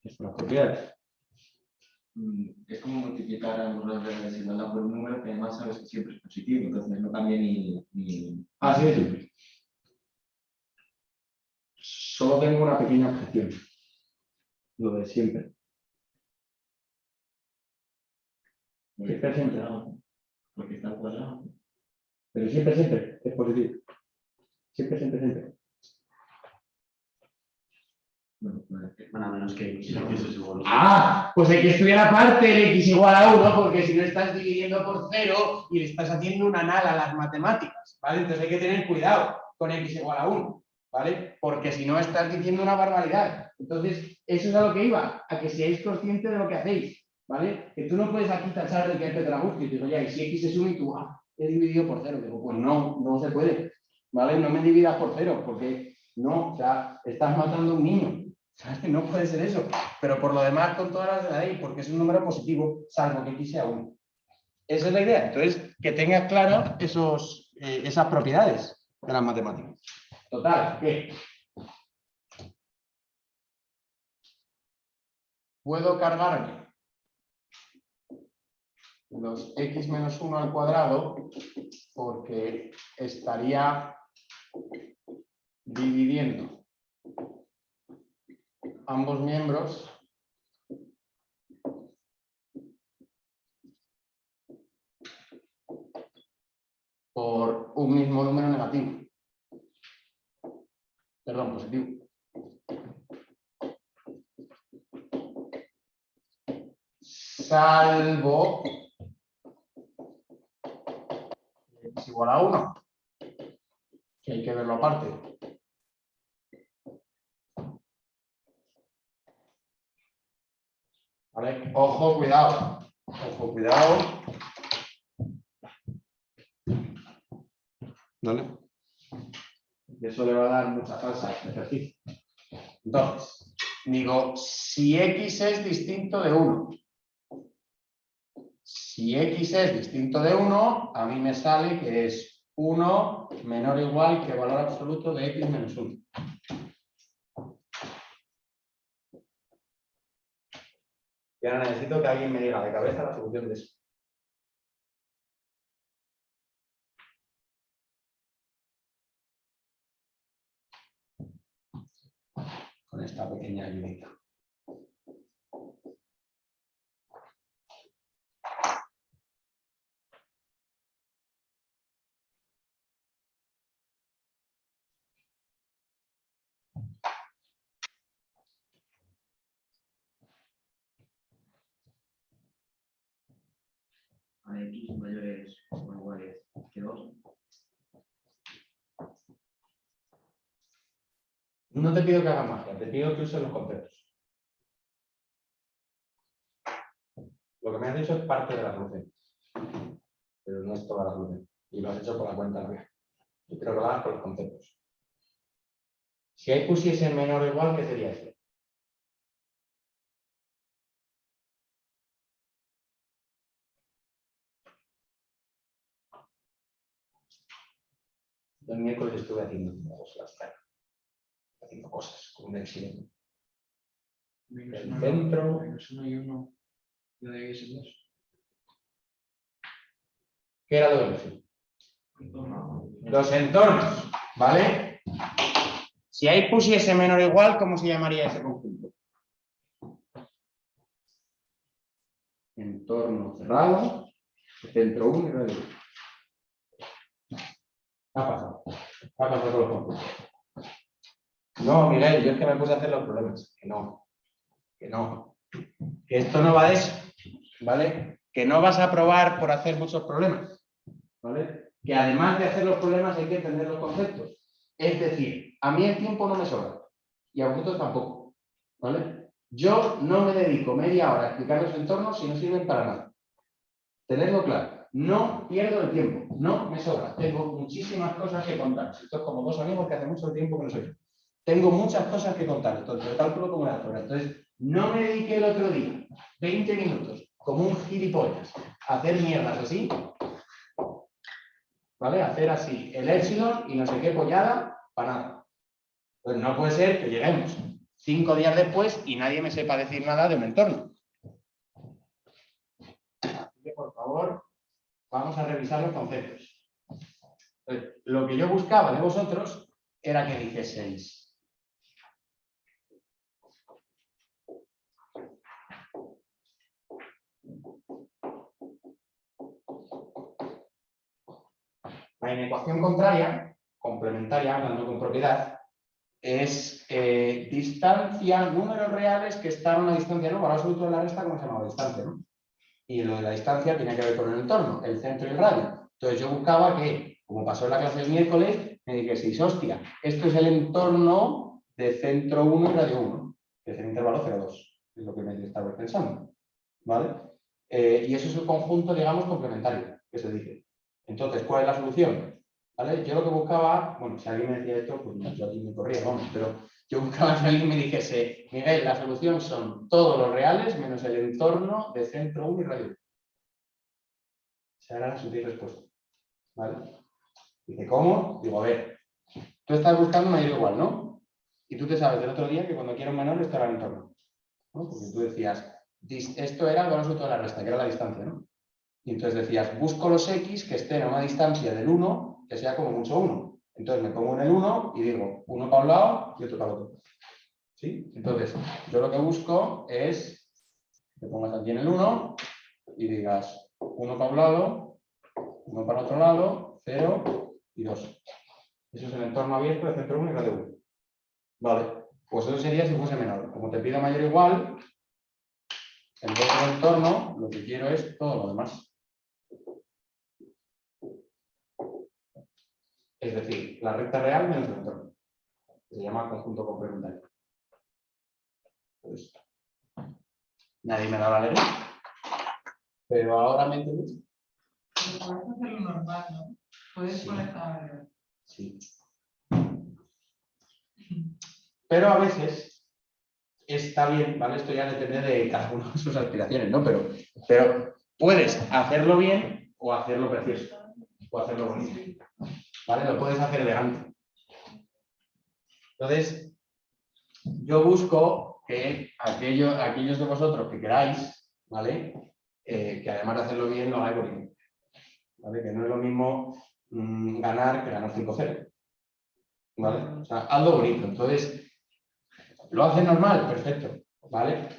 Es una propiedad. Es como multiplicar ambos los de la desigualdad por un número que además sabes que siempre es positivo, entonces no cambia ni... Así de simple. Solo tengo una pequeña objeción. Lo de siempre. Siempre, siempre. Porque está al cuadrado. Pero siempre, siempre es positivo. Siempre, siempre, siempre. Bueno, pues, Bueno, a menos que X es igual. Ah, pues hay que estudiar aparte el x igual a 1, porque si no estás dividiendo por 0 y le estás haciendo una nada a las matemáticas, ¿vale? Entonces hay que tener cuidado con x igual a 1, ¿vale? Porque si no estás diciendo una barbaridad. Entonces, eso es a lo que iba, a que seáis conscientes de lo que hacéis, ¿vale? Que tú no puedes aquí tachar de que te la busques y digo, ya, y si x es 1 y tú, he dividido por 0. Digo, pues no, no se puede, ¿vale? No me dividas por 0, porque no, o sea, estás matando a un niño. ¿Sabes? No puede ser eso. Pero por lo demás, con todas las de la ley, porque es un número positivo, salvo que x sea 1. Esa es la idea. Entonces, que tengas claro esas propiedades de las matemáticas. Total, que puedo cargarme los x menos 1 al cuadrado porque estaría dividiendo ambos miembros por un mismo número negativo. Perdón, positivo. Salvo x igual a 1, que hay que verlo aparte. ¿Vale? Ojo, cuidado. Ojo, cuidado. ¿Vale? Y eso le va a dar mucha salsa a este ejercicio. Entonces, digo, si x es distinto de 1. Si x es distinto de 1, a mí me sale que es 1 menor o igual que el valor absoluto de x menos 1. Y ahora necesito que alguien me diga de cabeza la solución de eso. Con esta pequeña ayudita. A x mayores o iguales que 2. No te pido que hagas magia, te pido que uses los conceptos. Lo que me has dicho es parte de la solución, pero no es toda la solución. Y lo has hecho por la cuenta larga. Yo quiero que lo hagas con los conceptos. Si ahí pusiese menor o igual, ¿qué sería eso? El miércoles estuve haciendo cosas con un exilio. El centro. Menos 1 y 1. Lo de x es 2. ¿Qué era lo de los entornos? ¿Vale? Si ahí pusiese menor o igual, ¿cómo se llamaría ese conjunto? Entorno cerrado, centro 1 y radio 1. ¿Qué ha pasado? ¿Qué ha pasado con los conjuntos? No, Miguel, yo es que me puse a hacer los problemas. Que no. Que no. Que esto no va de eso. ¿Vale? Que no vas a probar por hacer muchos problemas. ¿Vale? Que además de hacer los problemas hay que entender los conceptos. Es decir, a mí el tiempo no me sobra. Y a vosotros tampoco. ¿Vale? Yo no me dedico media hora a explicar los entornos si no sirven para nada. Tenedlo claro. No pierdo el tiempo. No me sobra. Tengo muchísimas cosas que contar. Esto es como dos amigos que hace mucho tiempo que no soy yo. Tengo muchas cosas que contar, entonces el cálculo como la fuera. Entonces, no me dediqué el otro día 20 minutos como un gilipollas a hacer mierdas así, ¿vale? Hacer así el epsilon y no sé qué pollada para nada. Pues no puede ser que lleguemos 5 días después y nadie me sepa decir nada de un entorno. Así que, por favor, vamos a revisar los conceptos. Entonces, lo que yo buscaba de vosotros era que dijeseis. La inecuación contraria, complementaria, hablando con propiedad, es distancia, números reales que están a una distancia, ¿no? Valor absoluto de la resta, como se llama distancia, ¿no? Y lo de la distancia tiene que ver con el entorno, el centro y el radio. Entonces yo buscaba que, como pasó en la clase del miércoles, me dijeseis, hostia, esto es el entorno de centro 1 y radio 1, que es el intervalo 0,2, es lo que me estaba pensando, ¿vale? Y eso es el conjunto, digamos, complementario, que se dice. Entonces, ¿cuál es la solución? ¿Vale? Yo lo que buscaba, bueno, si alguien me decía esto, pues yo aquí me corría, vamos, pero yo buscaba que alguien me dijese, Miguel, la solución son todos los reales menos el entorno de centro 1 y radio 1. Esa era la sutil respuesta. ¿Vale? Dice, ¿cómo? Digo, a ver, tú estás buscando un mayor igual, ¿no? Y tú te sabes del otro día que cuando quiero un menor estará el entorno, ¿no? Porque tú decías, esto era el valor absoluto de la resta, que era la distancia, ¿no? Y entonces decías, busco los x que estén a una distancia del 1, que sea como mucho 1. Entonces me pongo en el 1 y digo, uno para un lado y otro para el otro. ¿Sí? Entonces, yo lo que busco es que pongas aquí en el 1 y digas, uno para un lado, uno para el otro lado, 0 y 2. Eso es el entorno abierto de centro 1 y radio 1. Vale, pues eso sería si fuese menor. Como te pido mayor o igual, en vez del entorno, lo que quiero es todo lo demás. Es decir, la recta real menos el entorno. Se llama conjunto complementario. Pues, nadie me da la letra. Pero ahora me entendéis. Pero puedes hacerlo normal, ¿no? Puedes Sí. conectar. Sí. Pero a veces está bien, ¿vale? Esto ya depende de cada uno de sus aspiraciones, ¿no? Pero puedes hacerlo bien o hacerlo precioso. O hacerlo bonito. ¿Vale? Lo puedes hacer elegante. Entonces, yo busco que aquellos de vosotros que queráis, ¿vale? Que además de hacerlo bien, lo hagáis bonito. ¿Vale? Que no es lo mismo ganar que ganar 5-0. ¿Vale? O sea, hazlo bonito. Entonces, ¿lo hace normal? Perfecto. ¿Vale?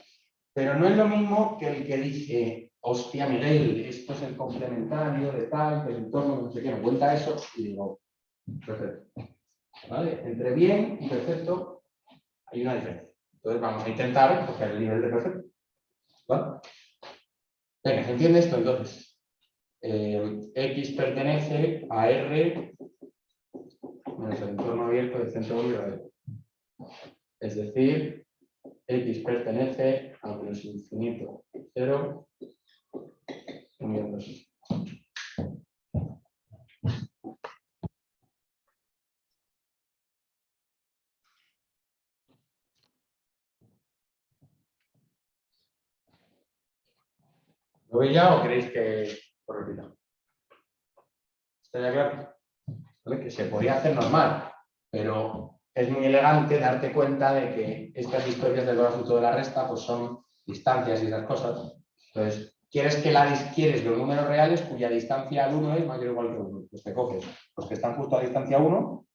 Pero no es lo mismo que el que dice, hostia, Miguel, esto es el complementario de tal, que el entorno, no sé qué, me cuenta eso, y digo, perfecto. ¿Vale? Entre bien y perfecto hay una diferencia. Entonces vamos a intentar coger el nivel de perfecto. ¿Vale? Venga, ¿se entiende esto entonces? X pertenece a R menos el entorno abierto del centro 1 y radio. Es decir, X pertenece a menos infinito 0 unión 2. ¿Lo veis ya o queréis que os repita? ¿Está ya claro? ¿Vale? Que se podría hacer normal, pero es muy elegante darte cuenta de que estas historias del valor absoluto de la resta pues son distancias y esas cosas. Entonces, quieres los números reales cuya distancia al 1 es mayor o igual que 1. Pues te coges los que están justo a distancia 1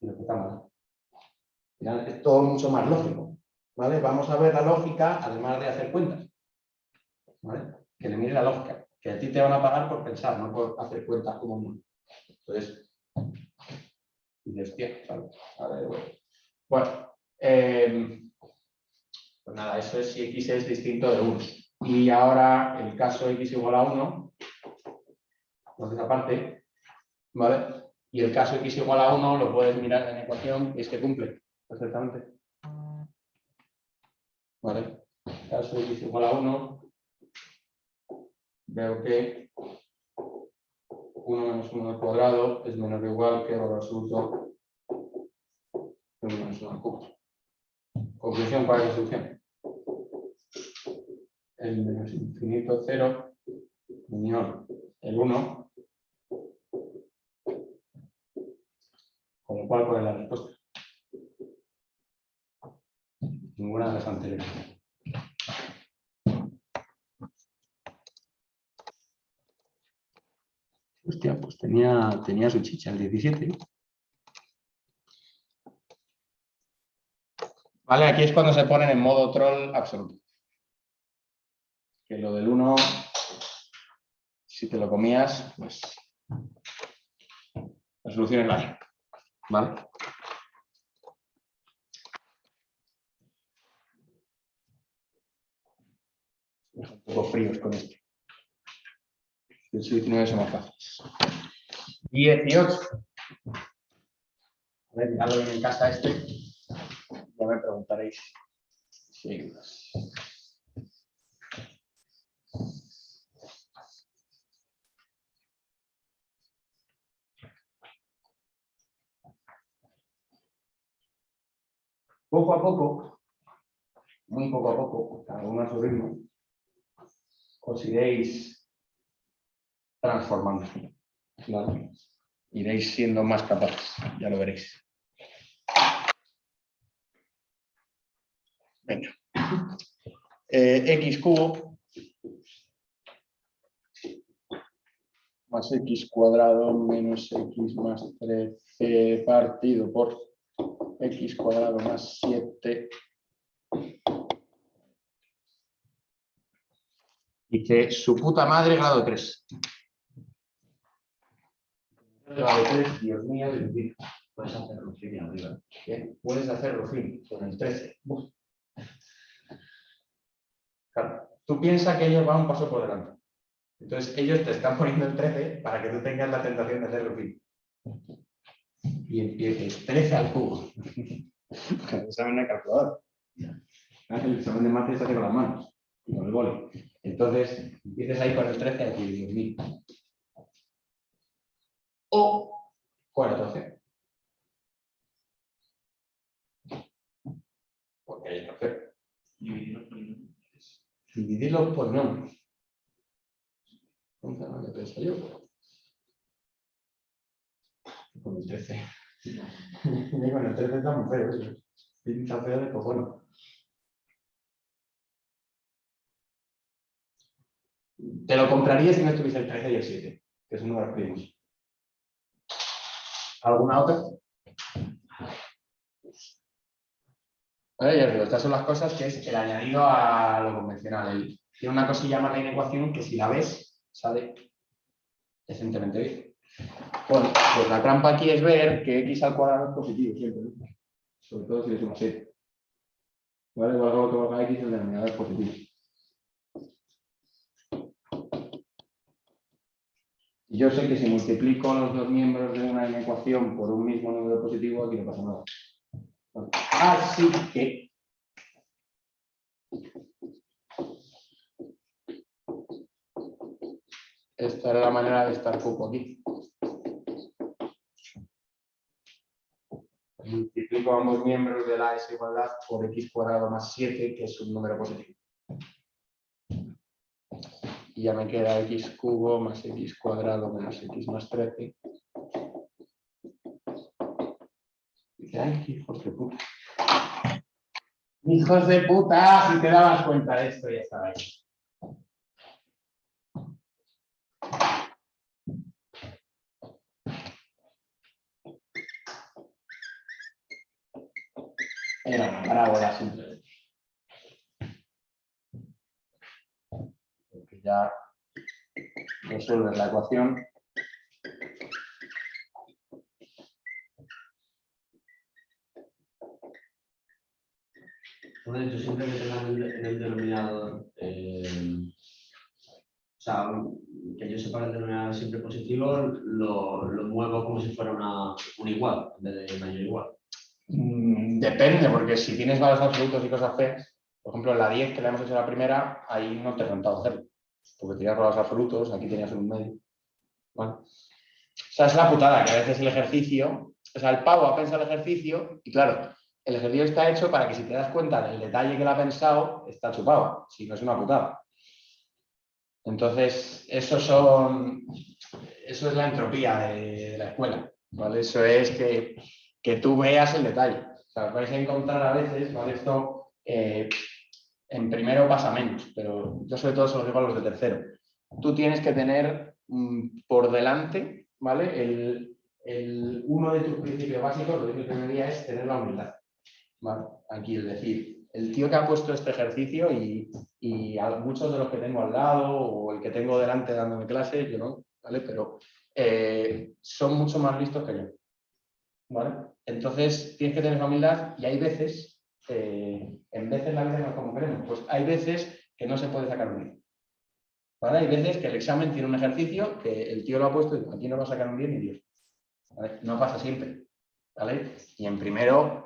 y los que están mal. Al final es todo mucho más lógico. ¿Vale? Vamos a ver la lógica, además de hacer cuentas. ¿Vale? Que le mire la lógica. Que a ti te van a pagar por pensar, no por hacer cuentas como uno. Entonces, y hostia, vale. Bueno, pues nada, eso es si x es distinto de 1. Y ahora el caso x igual a 1, entonces aparte, ¿vale? Y el caso x igual a 1 lo puedes mirar en la ecuación y es que cumple perfectamente. ¿Vale? Caso x igual a 1, veo que 1 menos 1 al cuadrado es menor o igual que el valor absoluto 1 es una cubo. Conclusión, ¿cuál es la solución? El menos infinito 0 unión el 1. Con lo cual, ¿cuál es la respuesta? Ninguna de las anteriores. Hostia, pues tenía su chicha el 17. Vale, aquí es cuando se ponen en modo troll absoluto. Que lo del 1, si te lo comías, pues la solución es la D. ¿Vale? Un poco fríos con este. El 19 son más fáciles. 18. A ver, miradlo bien en casa este. Ya me preguntaréis si hay dudas. Poco a poco, muy poco a poco, cada uno a su ritmo, os iréis transformando. ¿Vale? Iréis siendo más capaces, ya lo veréis. Venga. X cubo más X cuadrado menos X más 13 partido por X cuadrado más 7. Dice su puta madre grado 3. Grado 3, Dios mío, Dios mío. Puedes hacer Rufín arriba. Bien, puedes hacer Rufín con el 13. Uf. Claro, tú piensas que ellos van un paso por delante. Entonces ellos te están poniendo el 13 para que tú tengas la tentación de hacer Rufín. Y empieces 13 al cubo. El examen de calculador. El examen de mates se hace con las manos y con el boli. Entonces empieces ahí con el 13 a decir, Dios mío. O 14. Porque hay que hacer. Dividir los polinomios. ¿Dónde van a pensar yo? Con el 13. Con el 13 está muy feo eso. Está feo de cojones. Te lo compraría si no estuviese el 13 y el 7, que es uno de los primos. ¿Alguna otra? Vale, ya os digo, estas son las cosas que es el añadido a lo convencional. Tiene una cosa que llama la inecuación que si la ves, sale decentemente bien. Bueno, pues la trampa aquí es ver que x al cuadrado es positivo siempre, ¿no? Sobre todo si le sumas 7. ¿Vale? Igual lo que valga x, el denominador es positivo. Y yo sé que si multiplico los dos miembros de una inecuación por un mismo número positivo, aquí no pasa nada. Vale. Así que esta era la manera de estar poco aquí. Multiplico ambos miembros de la desigualdad por x cuadrado más 7, que es un número positivo. Y ya me queda x cubo más x cuadrado menos x más 13. Dice, ay, hijos de puta. Hijos de puta, si te dabas cuenta de esto, ya estaba ahí. Era una parábola simplemente. Porque ya resuelves la ecuación. Bueno, yo siempre que tengas en el denominador, o sea, que yo sepa el denominador siempre positivo, lo muevo como si fuera un igual, en vez de mayor igual. Depende, porque si tienes valores absolutos y cosas feas, por ejemplo, en la 10 que la hemos hecho la primera, ahí no te he rentado hacerlo. Porque tenías valores absolutos, aquí tenías un medio. ¿Vale? sea, es la putada, que a veces el ejercicio, o sea, el pavo ha pensado el ejercicio y claro, el ejercicio está hecho para que si te das cuenta del detalle que lo ha pensado, está chupado, si no es una putada. Entonces, eso es la entropía de la escuela, ¿vale? Eso es que tú veas el detalle. O sea, vais a encontrar a veces, ¿vale? Esto en primero pasa menos, pero yo sobre todo se lo digo a los de tercero. Tú tienes que tener por delante, ¿vale? Uno de tus principios básicos, lo que yo te diría es tener la humildad, ¿vale? Aquí, es decir, el tío que ha puesto este ejercicio y a muchos de los que tengo al lado o el que tengo delante dándome clase, yo no, ¿vale? Pero son mucho más listos que yo, ¿vale? Entonces tienes que tener esa humildad y hay veces, en veces la vida no es como queremos, pues hay veces que no se puede sacar un 10, ¿vale? Hay veces que el examen tiene un ejercicio que el tío lo ha puesto y aquí no va a sacar un 10 ni 10, ¿vale? No pasa siempre, ¿vale? Y en primero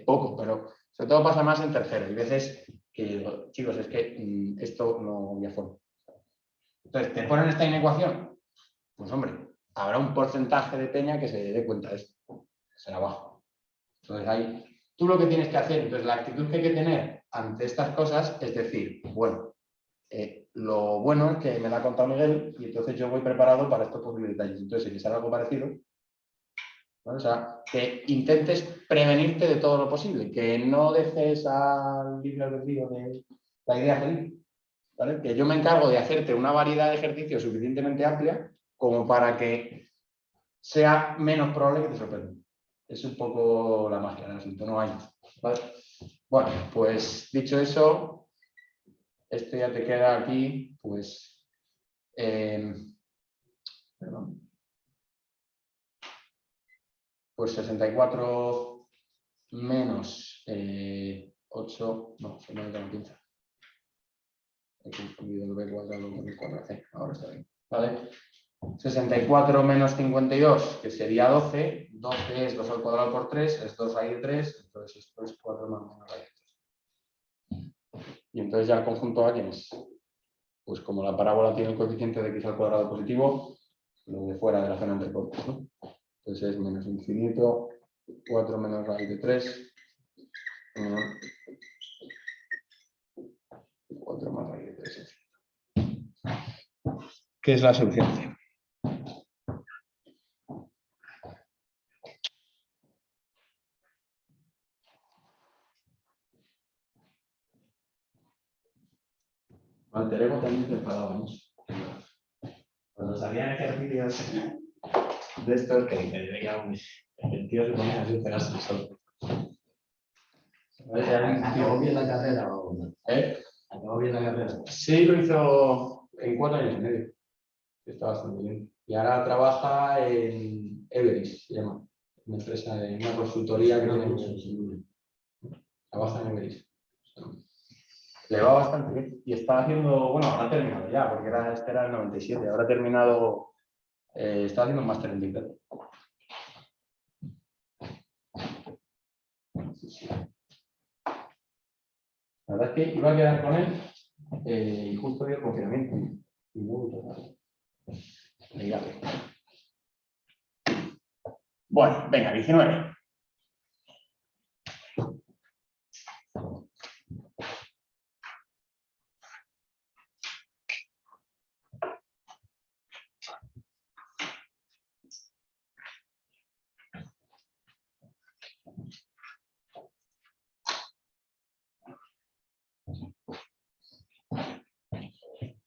poco, pero sobre todo pasa más en tercero. Hay veces que digo, chicos, es que esto no había forma. Entonces, ¿te ponen esta inecuación? Pues hombre, habrá un porcentaje de peña que se dé cuenta de esto, será bajo. Entonces, ahí, tú lo que tienes que hacer, entonces la actitud que hay que tener ante estas cosas es decir, bueno, lo bueno es que me la ha contado Miguel y entonces yo voy preparado para estos posibles detalles. Entonces, si sale algo parecido, ¿vale? O sea, que intentes prevenirte de todo lo posible, que no dejes al libre albedrío de la idea feliz, ¿vale? Que yo me encargo de hacerte una variedad de ejercicios suficientemente amplia como para que sea menos probable que te sorprenda. Es un poco la magia del asunto, no hay. ¿Vale? Bueno, pues dicho eso, esto ya te queda aquí, pues... perdón. Pues 64 menos 8, no, se me da 15. He confundido el B cuadrado con el 4C, ahora está bien. ¿Vale? 64 menos 52, que sería 12. 12 es 2 al cuadrado por 3, es 2 raíz de 3, entonces esto es 4 más 1 raíz de 3. Y entonces ya el conjunto A tienes, pues como la parábola tiene el coeficiente de x al cuadrado positivo, lo de fuera de la zona entre cortes, ¿no? Entonces es menos infinito, 4 menos raíz de 3, 4 más raíz de 3. ¿Qué es la solución C? Alter ego también te pagábamos. Cuando salían ejercicios de estos que veíamos, el tío se ponía así pegarse el sol. ¿Acabó bien la carrera o no? ¿Acabó bien la carrera? Sí, lo hizo en 4 años y medio. Está bastante bien. Y ahora trabaja en Everis, se llama. Una empresa de una consultoría que tiene. Trabaja en Everis. Le va bastante bien. Y está haciendo, bueno, ahora ha terminado ya, porque este era el 97. Ahora ha terminado, está haciendo un máster en Big Data. La verdad es que iba a quedar con él y justo dio el confinamiento. Y no, bueno, venga, 19.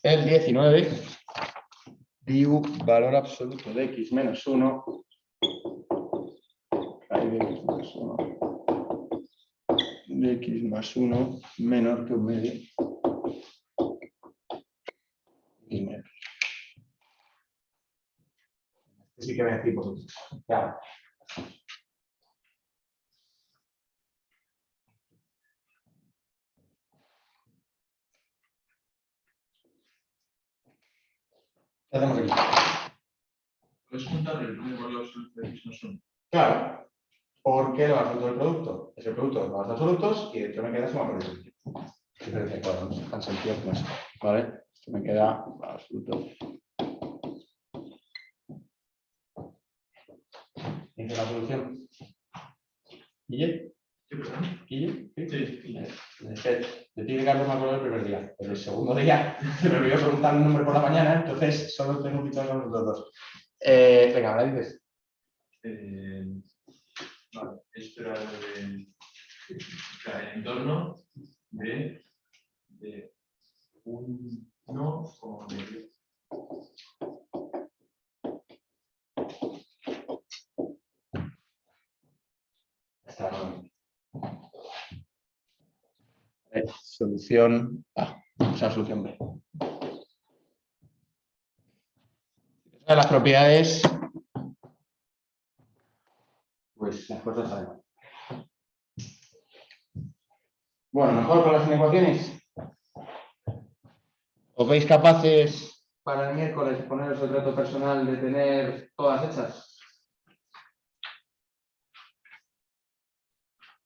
El 19, diu valor absoluto de x menos 1, raíz de x más 1, de x más 1 menor que un medio. Y medio. Sí que me decís vosotros. Claro. ¿Qué hacemos aquí? ¿Puedes juntar el valor absoluto de x más 1? Claro, porque el valor absoluto del producto es el producto de los absolutos y dentro me queda suma por el diferencia de cuadrados. Tan sencillo como eso. ¿Vale? Esto me queda absoluto dice la solución? ¿Guille? Sí, perdón. ¿Guille? Sí. Es que de ti, Ricardo, me acuerdo del primer día, pero el segundo día se me olvidó preguntar un nombre por la mañana, entonces solo tengo que quitar los dos. Venga, ahora dices. Vale, esto era lo de o sea, el entorno de un no o de Solución A, o sea, solución B. De las propiedades, pues las cosas salen mal. Bueno, mejor con las inecuaciones. ¿Os veis capaces para el miércoles poneros el reto personal de tener todas hechas?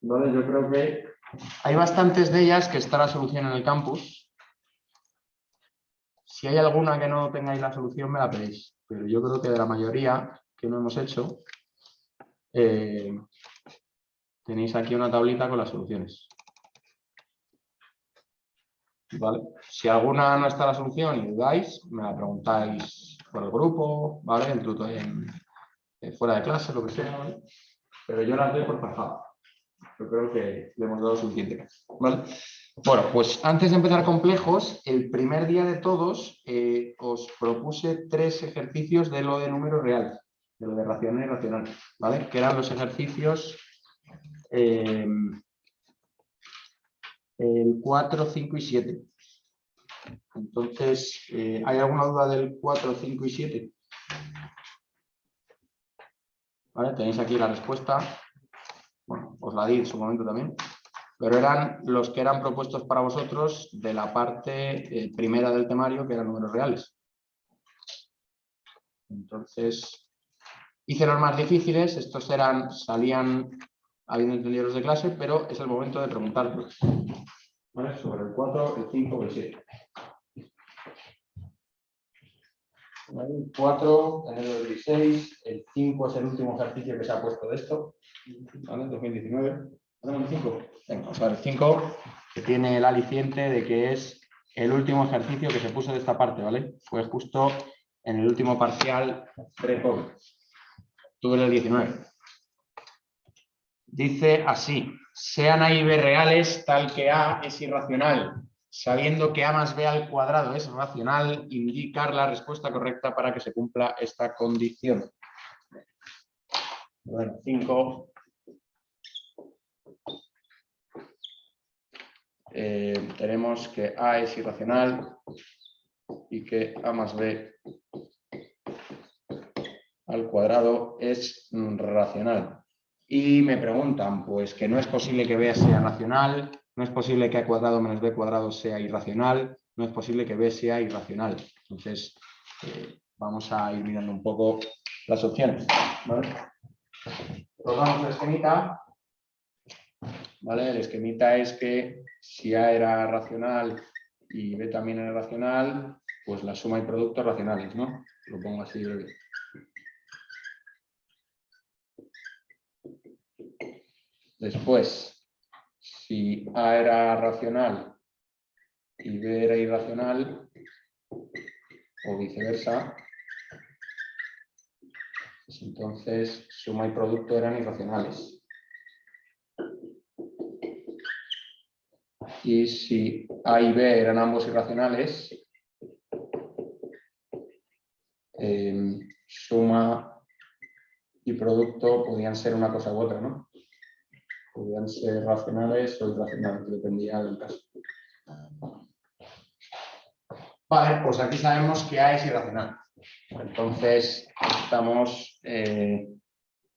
Vale, yo creo que hay bastantes de ellas que está la solución en el campus. Si hay alguna que no tengáis la solución, me la pedís. Pero yo creo que de la mayoría que no hemos hecho, tenéis aquí una tablita con las soluciones. ¿Vale? Si alguna no está la solución y dudáis, me la preguntáis por el grupo, ¿vale? Fuera de clase, lo que sea, ¿vale? Pero yo las doy por pasado. Yo creo que le hemos dado suficiente caso, ¿vale? Bueno, pues antes de empezar complejos, el primer día de todos os propuse 3 ejercicios de lo de números reales, de lo de racional y irracional, ¿vale? Que eran los ejercicios el 4, 5 y 7. Entonces, ¿hay alguna duda del 4, 5 y 7? ¿Vale? Tenéis aquí la respuesta. Bueno, os la di en su momento también. Pero eran los que eran propuestos para vosotros de la parte primera del temario, que eran números reales. Entonces, hice los más difíciles. Estos salían habiendo entendido los de clase, pero es el momento de preguntarlos. ¿Vale? Sobre el 4, el 5 o el 7. El 4, el 16, el 5 es el último ejercicio que se ha puesto de esto, ¿vale? 2019. ¿Hacemos el 5? Venga, vamos a ver el 5, que tiene el aliciente de que es el último ejercicio que se puso de esta parte, ¿vale? Fue justo en el último parcial pre-COVID, octubre del 19. Dice así: sean A y B reales tal que A es irracional. Sabiendo que A más B al cuadrado es racional, indicar la respuesta correcta para que se cumpla esta condición. Bueno, 5. Tenemos que A es irracional y que A más B al cuadrado es racional. Y me preguntan, pues que no es posible que B sea racional, no es posible que A cuadrado menos B cuadrado sea irracional, no es posible que B sea irracional. Entonces, vamos a ir mirando un poco las opciones, ¿vale? Probamos el esquemita, ¿vale? El esquemita es que si A era racional y B también era racional, pues la suma y producto racionales, ¿no? Lo pongo así breve. Después, si A era racional y B era irracional, o viceversa, pues entonces suma y producto eran irracionales. Y si A y B eran ambos irracionales, suma y producto podían ser una cosa u otra, ¿no? Podían ser racionales o irracionales, dependía del caso. Vale, pues aquí sabemos que A es irracional. Entonces estamos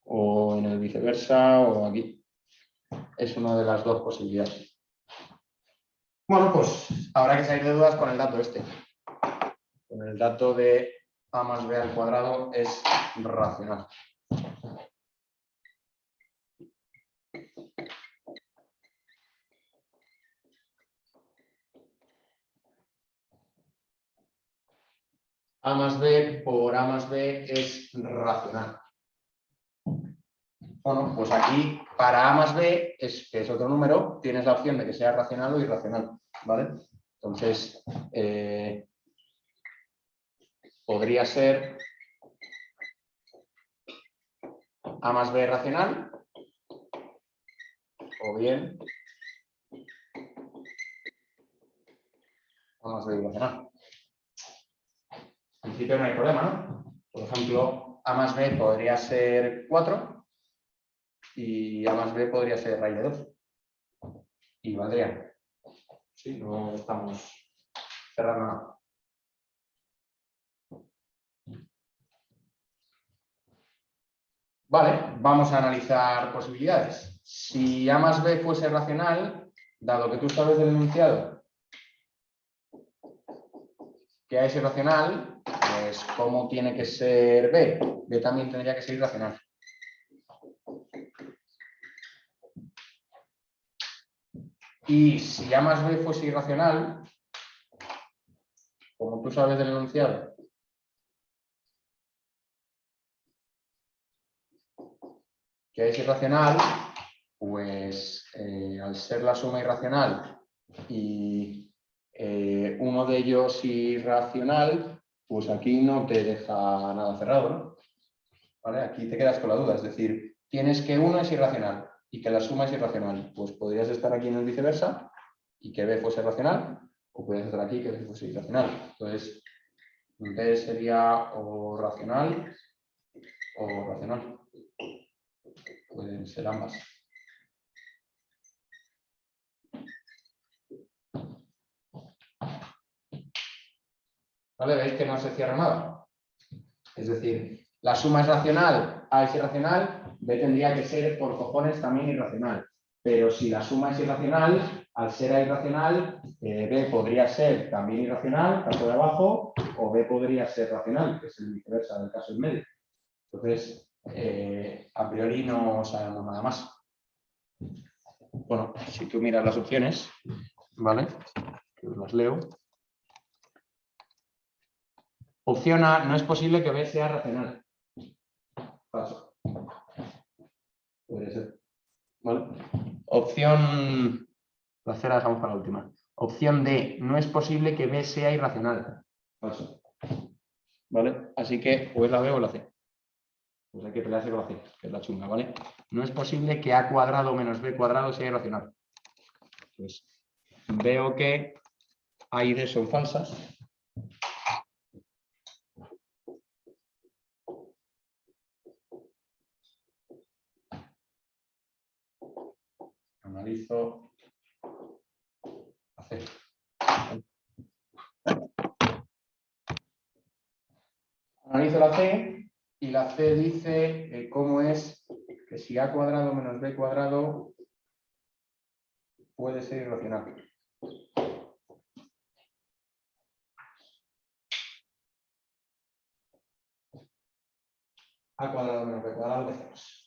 o en el viceversa o aquí. Es una de las dos posibilidades. Bueno, pues habrá que salir de dudas con el dato este. Con el dato de A más B al cuadrado es racional. A más B por A más B es racional. Bueno, pues aquí para A más B, que es otro número, tienes la opción de que sea racional o irracional, ¿vale? Entonces, podría ser A más B racional, o bien A más B irracional. En principio no hay problema, ¿no? Por ejemplo, A más B podría ser 4 y A más B podría ser raíz de 2. Y valdría. Sí, no estamos cerrando nada. Vale, vamos a analizar posibilidades. Si A más B fuese racional, dado que tú sabes del enunciado que A es irracional, pues ¿cómo tiene que ser B? B también tendría que ser irracional. Y si A más B fuese irracional, como tú sabes del enunciado que A es irracional, pues al ser la suma irracional y uno de ellos irracional, pues aquí no te deja nada cerrado, ¿no? ¿Vale? Aquí te quedas con la duda, es decir, tienes que uno es irracional y que la suma es irracional, pues podrías estar aquí en el viceversa y que B fuese racional, o podrías estar aquí y que B fuese irracional. Entonces, B sería o racional o racional. Pueden ser ambas. ¿Vale? ¿Veis que no se cierra nada? Es decir, la suma es racional, A es irracional, B tendría que ser por cojones también irracional. Pero si la suma es irracional, al ser A irracional, B podría ser también irracional, caso de abajo, o B podría ser racional, que es el viceversa del caso en medio. Entonces, a priori no sabemos nada más. Bueno, si tú miras las opciones, ¿vale? Que os las leo. Opción A, no es posible que B sea racional. Falso. Podría ser. ¿Vale? Opción... La C la dejamos para la última. Opción D, no es posible que B sea irracional. Falso. ¿Vale? Así que o es la B o la C. Pues hay que pelearse con la C, que es la chunga, ¿vale? No es posible que A cuadrado menos B cuadrado sea irracional. Pues veo que A y D son falsas. Analizo la C. Analizo la C y la C dice cómo es que si A cuadrado menos B cuadrado puede ser irracional. A cuadrado menos B cuadrado de ceros.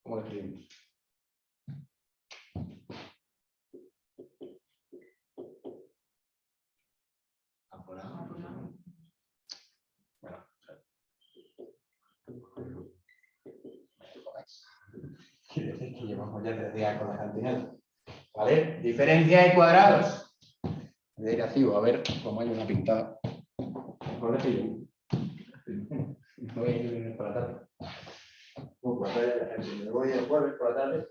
¿Cómo lo escribimos? Bueno, quiere decir que llevamos ya 3 días con la cantidad. ¿Vale? Diferencia de cuadrados. Voy a ir así, a ver cómo hay una pintada. Voy a ir por la tarde. Me voy el jueves por la tarde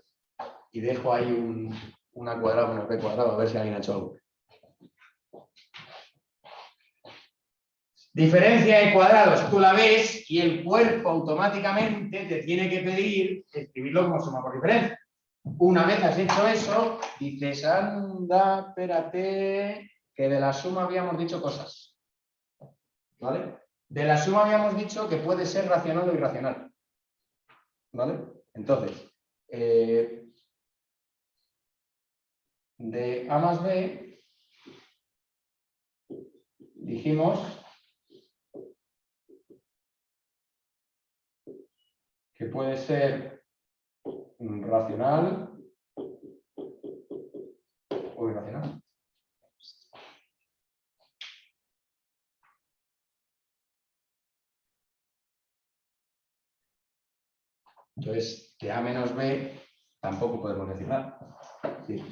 y dejo ahí una cuadrada menos B cuadrado, a ver si alguien ha hecho algo. Diferencia de cuadrados, tú la ves y el cuerpo automáticamente te tiene que pedir escribirlo como suma por diferencia. Una vez has hecho eso, dices, anda, espérate, que de la suma habíamos dicho cosas. ¿Vale? De la suma habíamos dicho que puede ser racional o irracional. ¿Vale? Entonces, de A más B, dijimos que puede ser racional o irracional. Entonces, de A menos B tampoco podemos decir nada. Sí.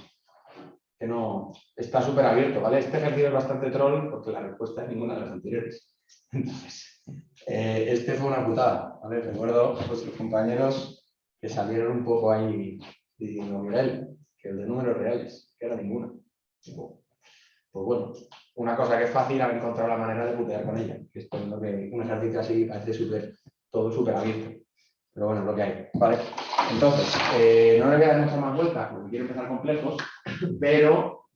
Que no, está súper abierto, ¿vale? Este ejercicio es bastante troll porque la respuesta es ninguna de las anteriores. Entonces, este fue una putada, ¿vale? Recuerdo a vuestros compañeros que salieron un poco ahí diciendo, Miguel, que el de números reales, que era ninguna. Pues bueno, una cosa que es fácil, haber encontrado la manera de putear con ella, que esto es lo que un ejercicio así parece todo súper abierto. Pero bueno, es lo que hay, ¿vale? Entonces, no le voy a dar mucha más vuelta porque quiero empezar complejos, pero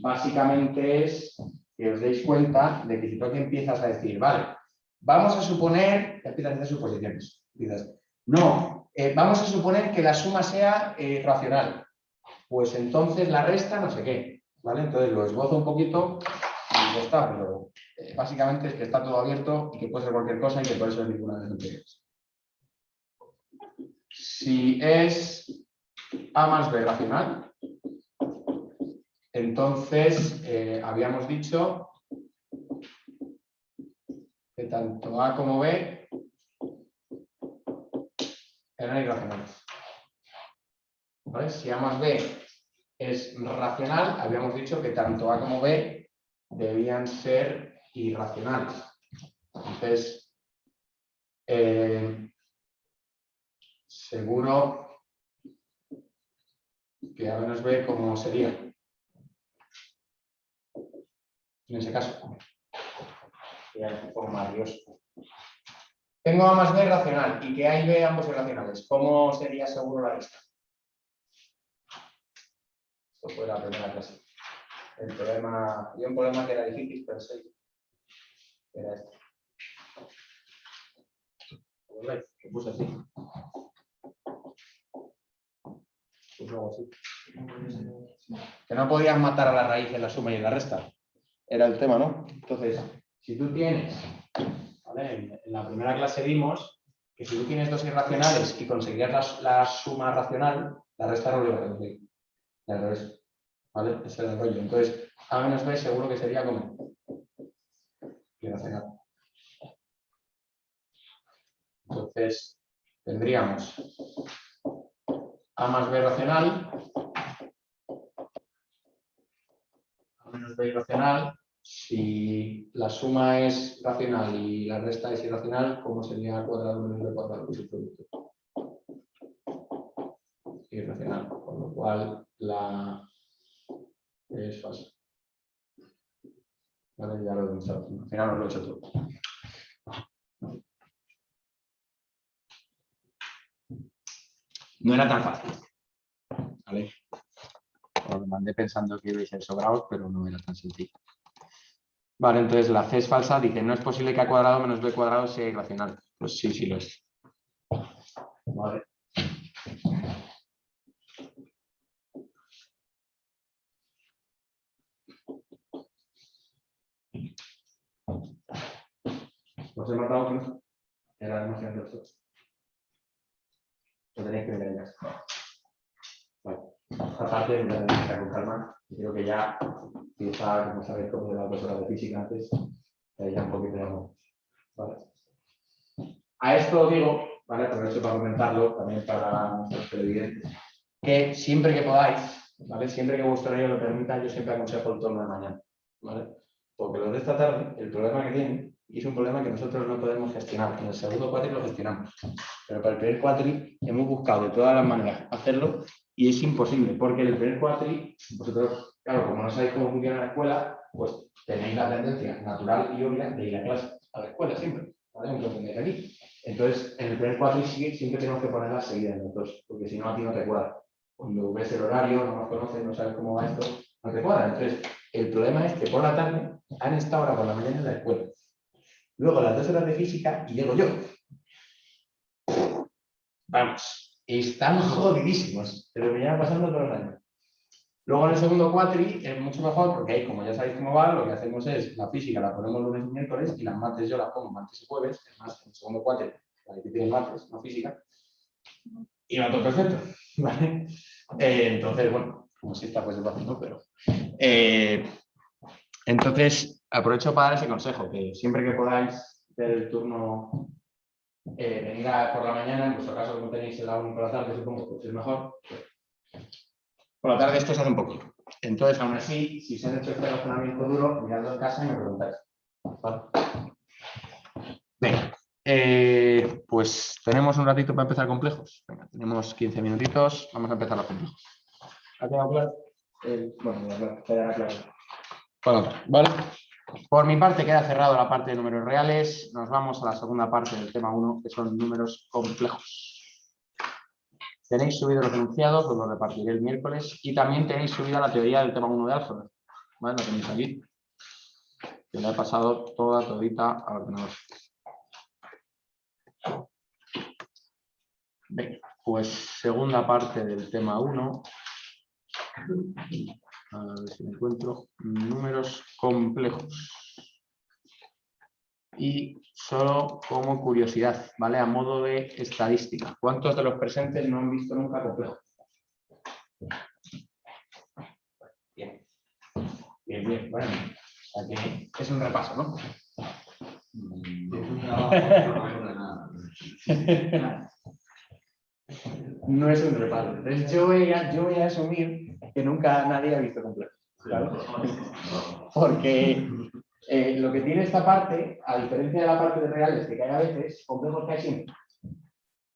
básicamente es que os deis cuenta de que si tú aquí empiezas a decir, vale, vamos a suponer, ya empiezas a hacer suposiciones, dices, no, vamos a suponer que la suma sea racional, pues entonces la resta no sé qué, ¿vale? Entonces lo esbozo un poquito y ya está, pero básicamente es que está todo abierto y que puede ser cualquier cosa y que por eso es ninguna de las anteriores. Si es A más B racional, entonces habíamos dicho que tanto A como B eran irracionales. ¿Vale? Si A más B es racional, habíamos dicho que tanto A como B debían ser irracionales. Entonces, seguro que A menos B, ¿cómo sería? En ese caso. Sería un poco más lioso. Tengo A más B racional y que A y B ambos irracionales. ¿Cómo sería seguro la lista? Esto fue la primera clase. El problema, había un problema que era difícil, pero sí. Era este. ¿Veis? Que puse así. Pues algo así. Que no podías matar a la raíz en la suma y en la resta. Era el tema, ¿no? Entonces, si tú tienes, ¿vale? En la primera clase vimos que si tú tienes dos irracionales y conseguías la suma racional, la resta no lo iba a conseguir. Y al revés, ¿vale? Ese era el rollo. Entonces, A menos B seguro que sería como irracional. Entonces, tendríamos A más B racional, A menos B irracional. Si la suma es racional y la resta es irracional, ¿cómo sería A cuadrado menos B cuadrado? Que es el producto. Irracional, con lo cual la es falsa. Vale, ya lo he demostrado. Al final os lo he hecho todo. No era tan fácil. ¿Vale? Os lo mandé pensando que ibais a ser sobrados, pero no era tan sencillo. Vale, entonces la C es falsa, dice, no es posible que A cuadrado menos B cuadrado sea irracional. Pues sí, sí lo es. Vale. ¿Os he matado con esto? Era demasiado esto. Lo tenéis que ver en casa. Vale. Esta parte me la tenéis que con calma. Creo que ya empieza, como sabéis, como de la profesora de física antes, ya un poquito de amor. Vale. A esto digo, ¿vale? Aprovecho para comentarlo, también para nuestros televidentes, que siempre que podáis, ¿vale? Siempre que vuestro horario lo permita, yo siempre aconsejo el turno de mañana, ¿vale? Porque los de esta tarde, el problema que tienen, y es un problema que nosotros no podemos gestionar, en el segundo cuatri lo gestionamos, pero para el primer cuatri hemos buscado de todas las maneras hacerlo y es imposible, porque en el primer cuatri, vosotros, claro, como no sabéis cómo funciona la escuela, pues tenéis la tendencia natural y obvia de ir a clase, a la escuela siempre, ¿vale? Lo tenéis aquí. Entonces, en el primer cuatri siempre tenemos que ponerlas seguidas en los dos, porque si no, a ti no te cuadra. Cuando ves el horario, no nos conoces, no sabes cómo va esto, no te cuadra. Entonces, el problema es que por la tarde han estado ahora por la mañana en la escuela. Luego las 2 horas de física y llego yo. Vamos, están jodidísimos, pero me llevan pasando todos los años. Luego en el segundo cuatri es mucho mejor porque ahí, como ya sabéis cómo va, lo que hacemos es la física la ponemos lunes y miércoles y las mates yo las pongo martes y jueves. Además, en el segundo cuatri la difícil es martes, no física. Y va todo perfecto, ¿vale? Entonces, bueno, como si esta fuese fácil, ¿no? Pero... entonces, aprovecho para dar ese consejo, que siempre que podáis ver el turno venir por la mañana, en vuestro caso, como tenéis el aula por la tarde, supongo que es mejor. Por la tarde esto se hace un poquito. Entonces, aún así, si se han hecho este razonamiento duro, miradlo en casa y me preguntáis. ¿Vale? Venga, pues tenemos un ratito para empezar complejos. Venga, tenemos 15 minutitos, vamos a empezar los complejos. ¿Ha quedado claro? Bueno, quedará claro. Vale. Por mi parte queda cerrado la parte de números reales. Nos vamos a la segunda parte del tema 1, que son números complejos. Tenéis subido los enunciados, os los repartiré el miércoles, y también tenéis subida la teoría del tema 1 de álgebra. ¿Vale? Lo tenéis aquí. Que la he pasado todita al ordenador. Venga, pues segunda parte del tema 1. A ver si me encuentro. Números complejos. Y solo como curiosidad, ¿vale? A modo de estadística. ¿Cuántos de los presentes no han visto nunca complejos? Bien. Bien. Bueno, o sea que es un repaso, ¿no? Es un trabajo, no de nada. No es un repaso. Entonces yo voy a asumir que nunca nadie ha visto complejos. ¿Vale? Porque lo que tiene esta parte, a diferencia de la parte de reales que hay a veces, complejos que hay siempre.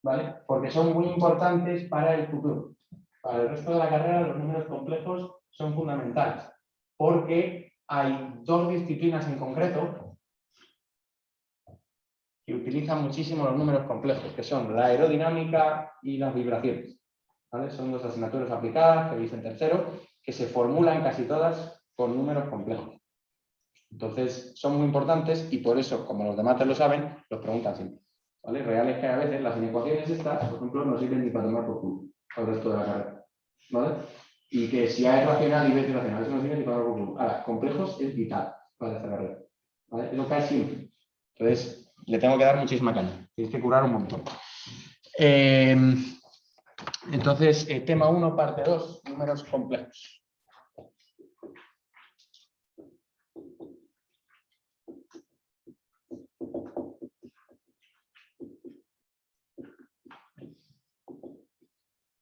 ¿Vale? Porque son muy importantes para el futuro. Para el resto de la carrera los números complejos son fundamentales. Porque hay dos disciplinas en concreto que utilizan muchísimo los números complejos, que son la aerodinámica y las vibraciones. ¿Vale? Son dos asignaturas aplicadas que dicen tercero, que se formulan casi todas con números complejos. Entonces, son muy importantes y por eso, como los demás te lo saben, los preguntan siempre. ¿Vale? Reales que a veces las inecuaciones estas, por ejemplo, no sirven ni para tomar por culo al resto de la carrera. ¿Vale? Y que si A es racional y B es irracional, eso no sirve ni para tomar por culo. Ahora, complejos es vital para esta carrera. ¿Vale? Es lo que hay siempre. Entonces, le tengo que dar muchísima caña. Tienes que curar un montón. Entonces, tema 1, parte 2, números complejos.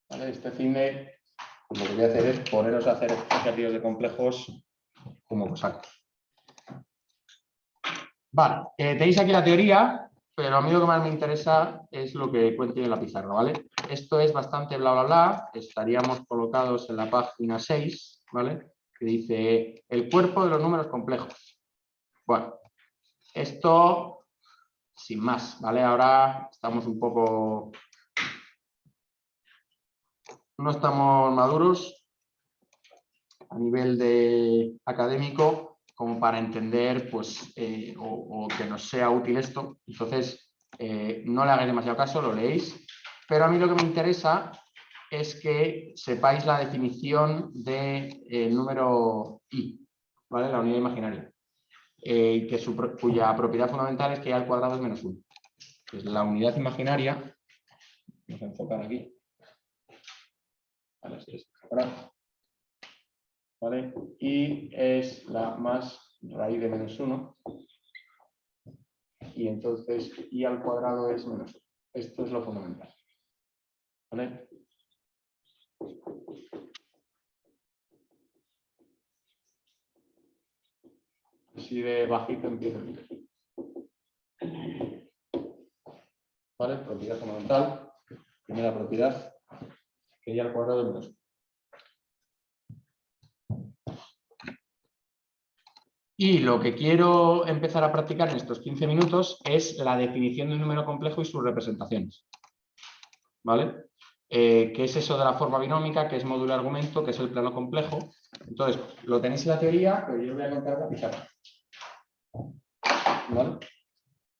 ¿Vale? Este fin de pues lo que voy a hacer es poneros a hacer ejercicios de complejos como vosotros. Vale, tenéis aquí la teoría, pero a mí lo que más me interesa es lo que cuente en la pizarra, ¿vale? Esto es bastante bla, bla, bla. Estaríamos colocados en la página 6, ¿vale? Que dice el cuerpo de los números complejos. Bueno, esto sin más, ¿vale? Ahora estamos un poco... No estamos maduros a nivel de académico como para entender pues, o que nos sea útil esto. Entonces, no le hagáis demasiado caso, lo leéis. Pero a mí lo que me interesa es que sepáis la definición del número i, ¿vale? La unidad imaginaria. Cuya propiedad fundamental es que a al cuadrado es menos 1. Pues la unidad imaginaria, vamos a enfocar aquí. ¿Vale? Y es la más raíz de menos 1. Y entonces i al cuadrado es menos 1. Esto es lo fundamental. ¿Vale? Así de bajito empiezo. ¿Vale? Propiedad fundamental. Primera propiedad. Que i al cuadrado es menos 1. Y lo que quiero empezar a practicar en estos 15 minutos es la definición de un número complejo y sus representaciones. ¿Vale? ¿Qué es eso de la forma binómica? ¿Qué es módulo argumento? ¿Qué es el plano complejo? Entonces, lo tenéis en la teoría, pero yo os voy a contar la pizarra. ¿Vale?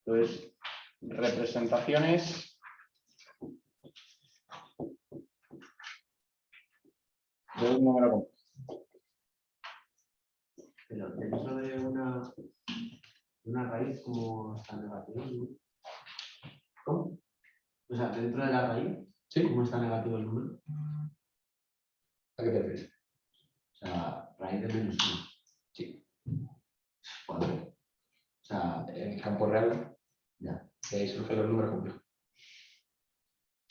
Entonces, representaciones de un número complejo. Pero dentro de una raíz como está negativa, ¿no? ¿Cómo? O sea, dentro de la raíz, ¿Sí? ¿cómo está negativo el número? ¿A qué te refieres? O sea, raíz de menos 1. Sí. Joder. O sea, En campo real. ya. De ahí surgen los números complejos.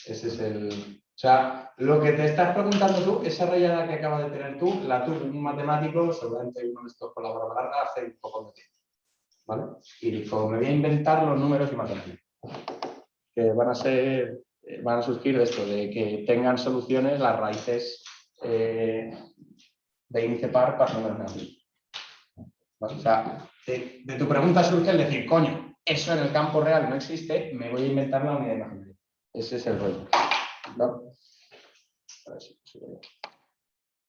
Ese es el... O sea, lo que te estás preguntando tú, esa rayada que acabas de tener tú, la tuvo un matemático, seguramente uno de estos con la barra larga, hace un poco de tiempo. ¿Vale? Y dijo, me voy a inventar los números imaginarios. Que van a surgir de esto, de que tengan soluciones las raíces de índice par para números negativos. ¿Vale? O sea, de tu pregunta surge el decir, coño, eso en el campo real no existe, me voy a inventar la unidad imaginaria. Ese es el rollo. ¿No? A ver si consigo.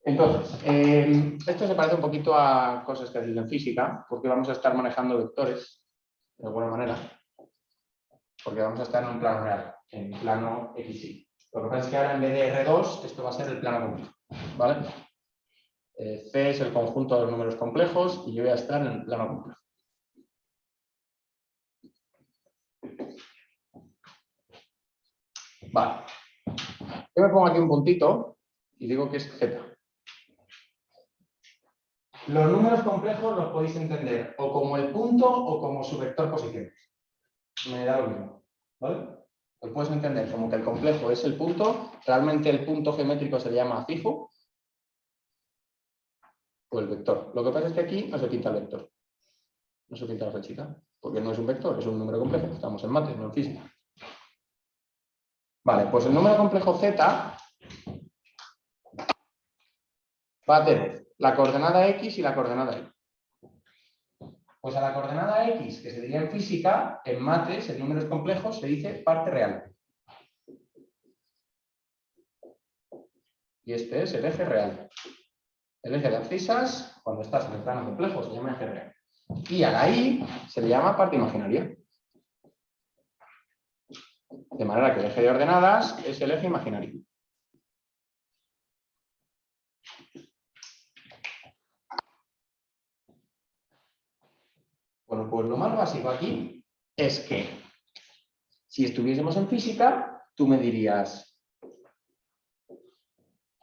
Entonces, esto se parece un poquito a cosas que hacéis en física, porque vamos a estar manejando vectores, de alguna manera, porque vamos a estar en un plano real, en plano XY. Lo que pasa es que ahora en vez de R2, esto va a ser el plano complejo, ¿vale? C es el conjunto de los números complejos y yo voy a estar en el plano complejo. Vale. Yo me pongo aquí un puntito y digo que es Z. Los números complejos los podéis entender o como el punto o como su vector positivo. Me da lo mismo, ¿vale? Lo puedes entender como que el complejo es el punto, realmente el punto geométrico se le llama fijo, o el vector. Lo que pasa es que aquí no se pinta el vector, no se pinta la flechita, porque no es un vector, es un número complejo. Estamos en mate, no en física. Vale, pues el número complejo Z va a tener la coordenada X y la coordenada Y. Pues a la coordenada X, que se diría en física, en mates, en números complejos, se dice parte real. Y este es el eje real. El eje de abscisas, cuando estás en el plano complejo, se llama eje real. Y a la Y se le llama parte imaginaria. De manera que el eje de ordenadas es el eje imaginario. Bueno, pues lo más básico aquí es que si estuviésemos en física, tú me dirías,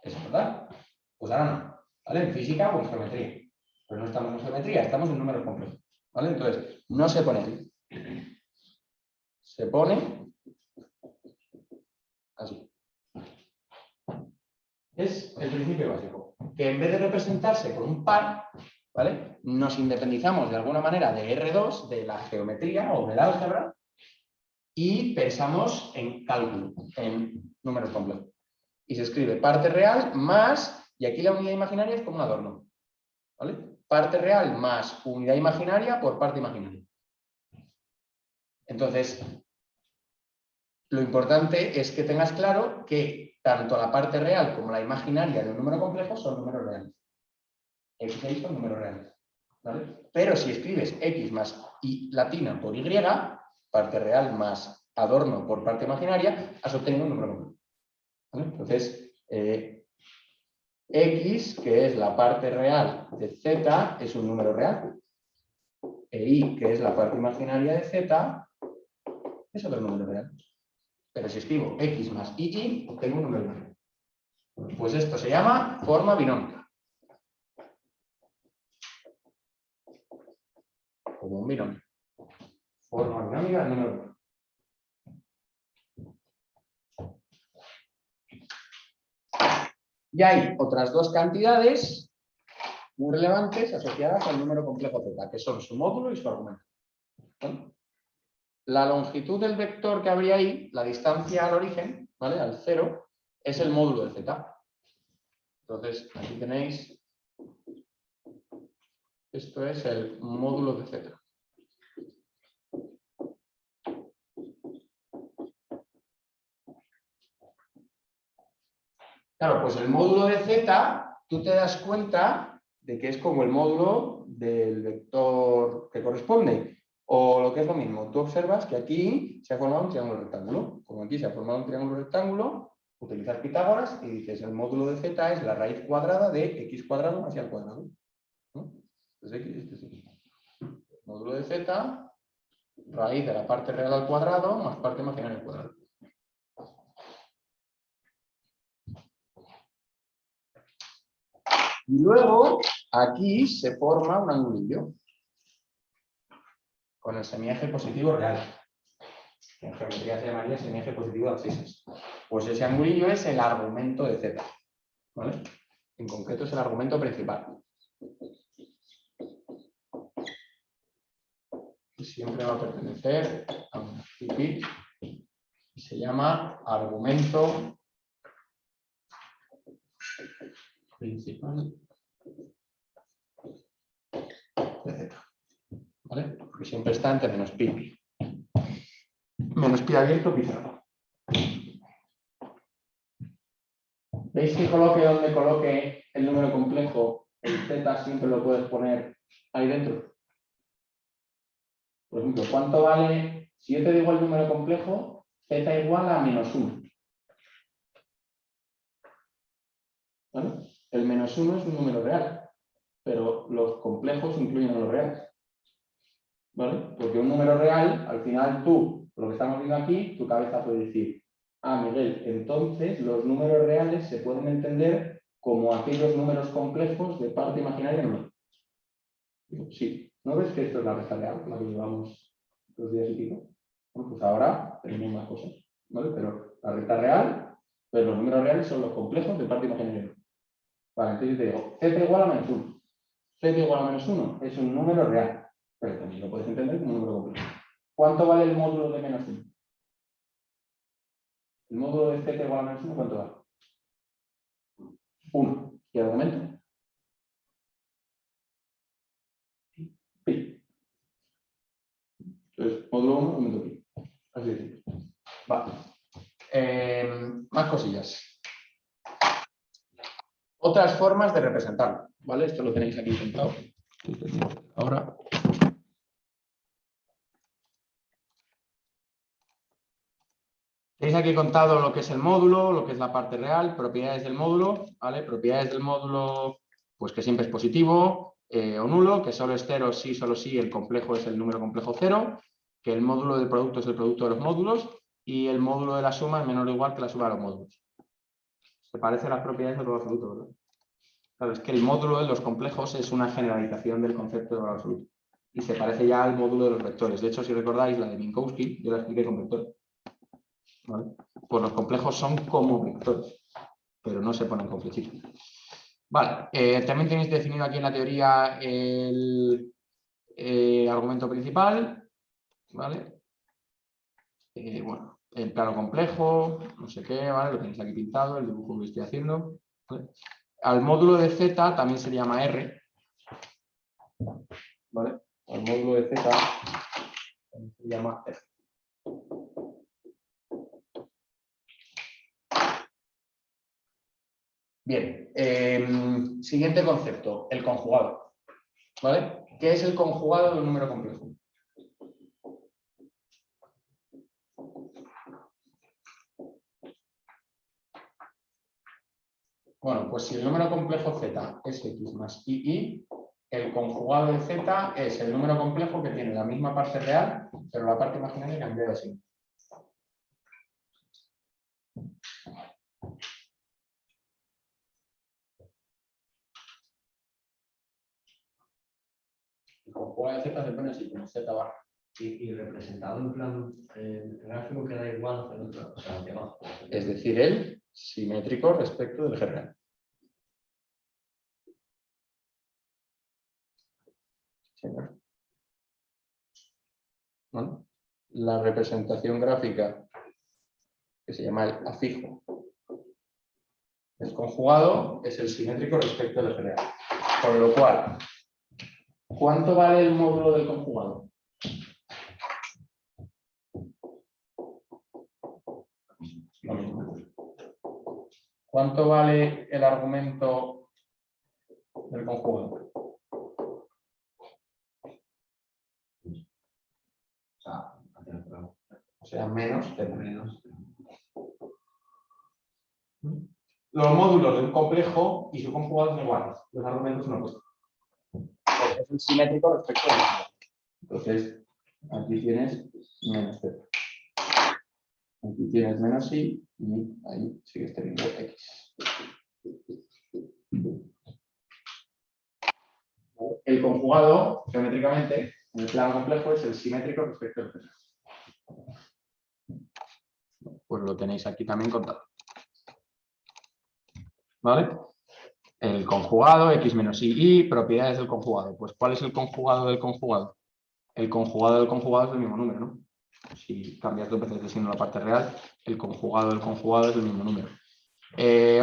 ¿es verdad? Pues ahora no. ¿Vale? En física o en geometría. Pero no estamos en geometría, estamos en números complejos. ¿Vale? Entonces, no se pone así. Se pone así. Es el principio básico. Que en vez de representarse con un par, ¿vale? Nos independizamos de alguna manera de R2, de la geometría o del álgebra, y pensamos en cálculo, en números complejos. Y se escribe parte real más, y aquí la unidad imaginaria es como un adorno. ¿Vale? Parte real más unidad imaginaria por parte imaginaria. Entonces, lo importante es que tengas claro que tanto la parte real como la imaginaria de un número complejo son números reales. X e Y son números reales. ¿Vale? Pero si escribes X más Y latina por Y, parte real más adorno por parte imaginaria, has obtenido un número complejo. ¿Vale? Entonces, X, que es la parte real de Z, es un número real. E Y, que es la parte imaginaria de Z, es otro número real. Pero si escribo X más Y, obtengo un número real. Pues esto se llama forma binómica. Como un binomio. Forma binómica del número real. Y hay otras dos cantidades muy relevantes asociadas al número complejo Z, que son su módulo y su argumento. ¿Vale? La longitud del vector que habría ahí, la distancia al origen, ¿vale? Al cero, es el módulo de Z. Entonces, aquí tenéis, esto es el módulo de Z. Claro, pues el módulo de Z, tú te das cuenta de que es como el módulo del vector que corresponde. O lo que es lo mismo, tú observas que aquí se ha formado un triángulo rectángulo. Como aquí se ha formado un triángulo rectángulo, utilizas Pitágoras y dices el módulo de Z es la raíz cuadrada de x cuadrado más y al cuadrado. ¿No? Entonces x, esto es x. Módulo de Z, raíz de la parte real al cuadrado más parte imaginaria al cuadrado. Y luego, aquí se forma un angulillo con el semieje positivo real. En geometría se llamaría semieje positivo de abscisas. Pues ese angulillo es el argumento de Z. ¿Vale? En concreto es el argumento principal. Y siempre va a pertenecer a un pi. Se llama argumento principal de Z. ¿Vale? Porque siempre está entre menos pi. Menos pi abierto, pi cerrado. ¿Veis que coloque donde coloque el número complejo, el Z siempre lo puedes poner ahí dentro? Por ejemplo, ¿cuánto vale? Si yo te digo el número complejo, Z igual a -1. ¿Vale? El -1 es un número real, pero los complejos incluyen a los reales. ¿Vale? Porque un número real, al final tú, lo que estamos viendo aquí, tu cabeza puede decir, ah, Miguel, entonces los números reales se pueden entender como aquellos números complejos de parte imaginaria no. Digo, sí, ¿no ves que esto es la recta real, la que llevamos 2 días y pico? Bueno, pues ahora tenemos más cosas, ¿vale? Pero la recta real, pues los números reales son los complejos de parte imaginaria no. Vale, entonces yo te digo, z igual a -1. Z igual a -1 es un número real, pero también lo puedes entender como un número complejo. ¿Cuánto vale el módulo de -1? ¿El módulo de z igual a -1 cuánto vale? 1. ¿Y argumento? Pi. Entonces, módulo 1, argumento pi. Así de simple. Vale. Más cosillas. Otras formas de representarlo, ¿vale? Esto lo tenéis aquí intentado. Ahora. Tenéis aquí contado lo que es el módulo, lo que es la parte real, propiedades del módulo, ¿vale? Propiedades del módulo, pues que siempre es positivo o nulo, que solo es 0 si, solo si el complejo es el número complejo 0, que el módulo del producto es el producto de los módulos y el módulo de la suma es menor o igual que la suma de los módulos. Se parece a las propiedades del valor absoluto, ¿verdad? Claro, es que el módulo de los complejos es una generalización del concepto de valor absoluto y se parece ya al módulo de los vectores. De hecho, si recordáis la de Minkowski, yo la expliqué con vectores. ¿Vale? Pues los complejos son como vectores, pero no se ponen complejitos. Vale, también tenéis definido aquí en la teoría el argumento principal, ¿vale? Bueno, el plano complejo, no sé qué, ¿vale? Lo tenéis aquí pintado, el dibujo que estoy haciendo, ¿vale? Al módulo de Z también se llama R, ¿vale? Al módulo de Z también se llama R. Bien, siguiente concepto, el conjugado. ¿Vale? ¿Qué es el conjugado de un número complejo? Bueno, pues si el número complejo z es x más i, el conjugado de z es el número complejo que tiene la misma parte real, pero la parte imaginaria cambia de signo. El conjugado de z se pone así, como z barra. Y representado en plan gráfico queda igual que el otro, o sea, hacia abajo. Es decir, el simétrico respecto del eje real. ¿No? La representación gráfica, que se llama el afijo, el conjugado es el simétrico respecto del eje real. Con lo cual, ¿cuánto vale el módulo del conjugado? Lo mismo. ¿Cuánto vale el argumento del conjugado? O sea, menos de menos. Los módulos de un complejo y su conjugado son iguales. Los argumentos son opuestos. Es un simétrico respecto a la. Entonces, aquí tienes menos z. Aquí tienes menos i y ahí sigues teniendo x. El conjugado, geométricamente, en el plano complejo, es el simétrico respecto al plano. pues lo tenéis aquí también contado. ¿Vale? El conjugado, x menos y, propiedades del conjugado. Pues, ¿cuál es el conjugado del conjugado? El conjugado del conjugado es el mismo número, ¿no? Si cambias dos veces de signo a la parte real, el conjugado del conjugado es el mismo número.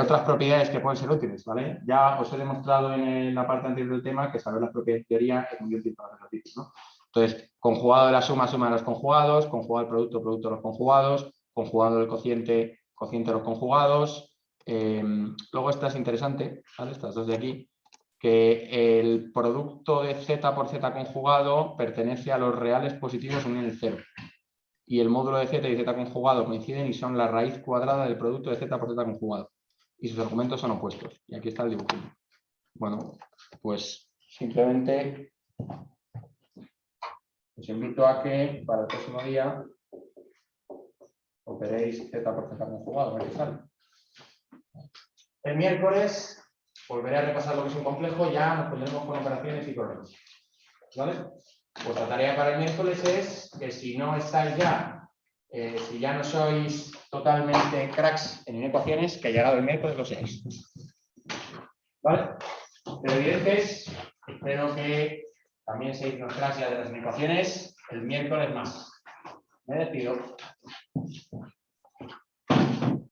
Otras propiedades que pueden ser útiles, ¿vale? Ya os he demostrado en la parte anterior del tema que saber las propiedades de teoría es muy útil para los ejercicios, ¿no? Entonces, conjugado de la suma, suma de los conjugados, conjugado del producto, producto de los conjugados, conjugado del cociente, cociente de los conjugados. Luego esta es interesante, ¿vale? Estas dos de aquí, que el producto de z por z conjugado pertenece a los reales positivos unión el cero. Y el módulo de z y z conjugado coinciden y son la raíz cuadrada del producto de z por z conjugado. Y sus argumentos son opuestos. Y aquí está el dibujo. Bueno, pues simplemente os invito a que para el próximo día operéis z por z conjugado, a ver qué sale. El miércoles volveré a repasar lo que es un complejo, ya nos pondremos con operaciones y problemas. ¿Vale? Pues la tarea para el miércoles es que si no estáis ya, si ya no sois totalmente cracks en ecuaciones, que llegado el miércoles lo seáis. ¿Vale? Televidentes, espero que también seáis unos cracks ya de las ecuaciones el miércoles más. Me despido.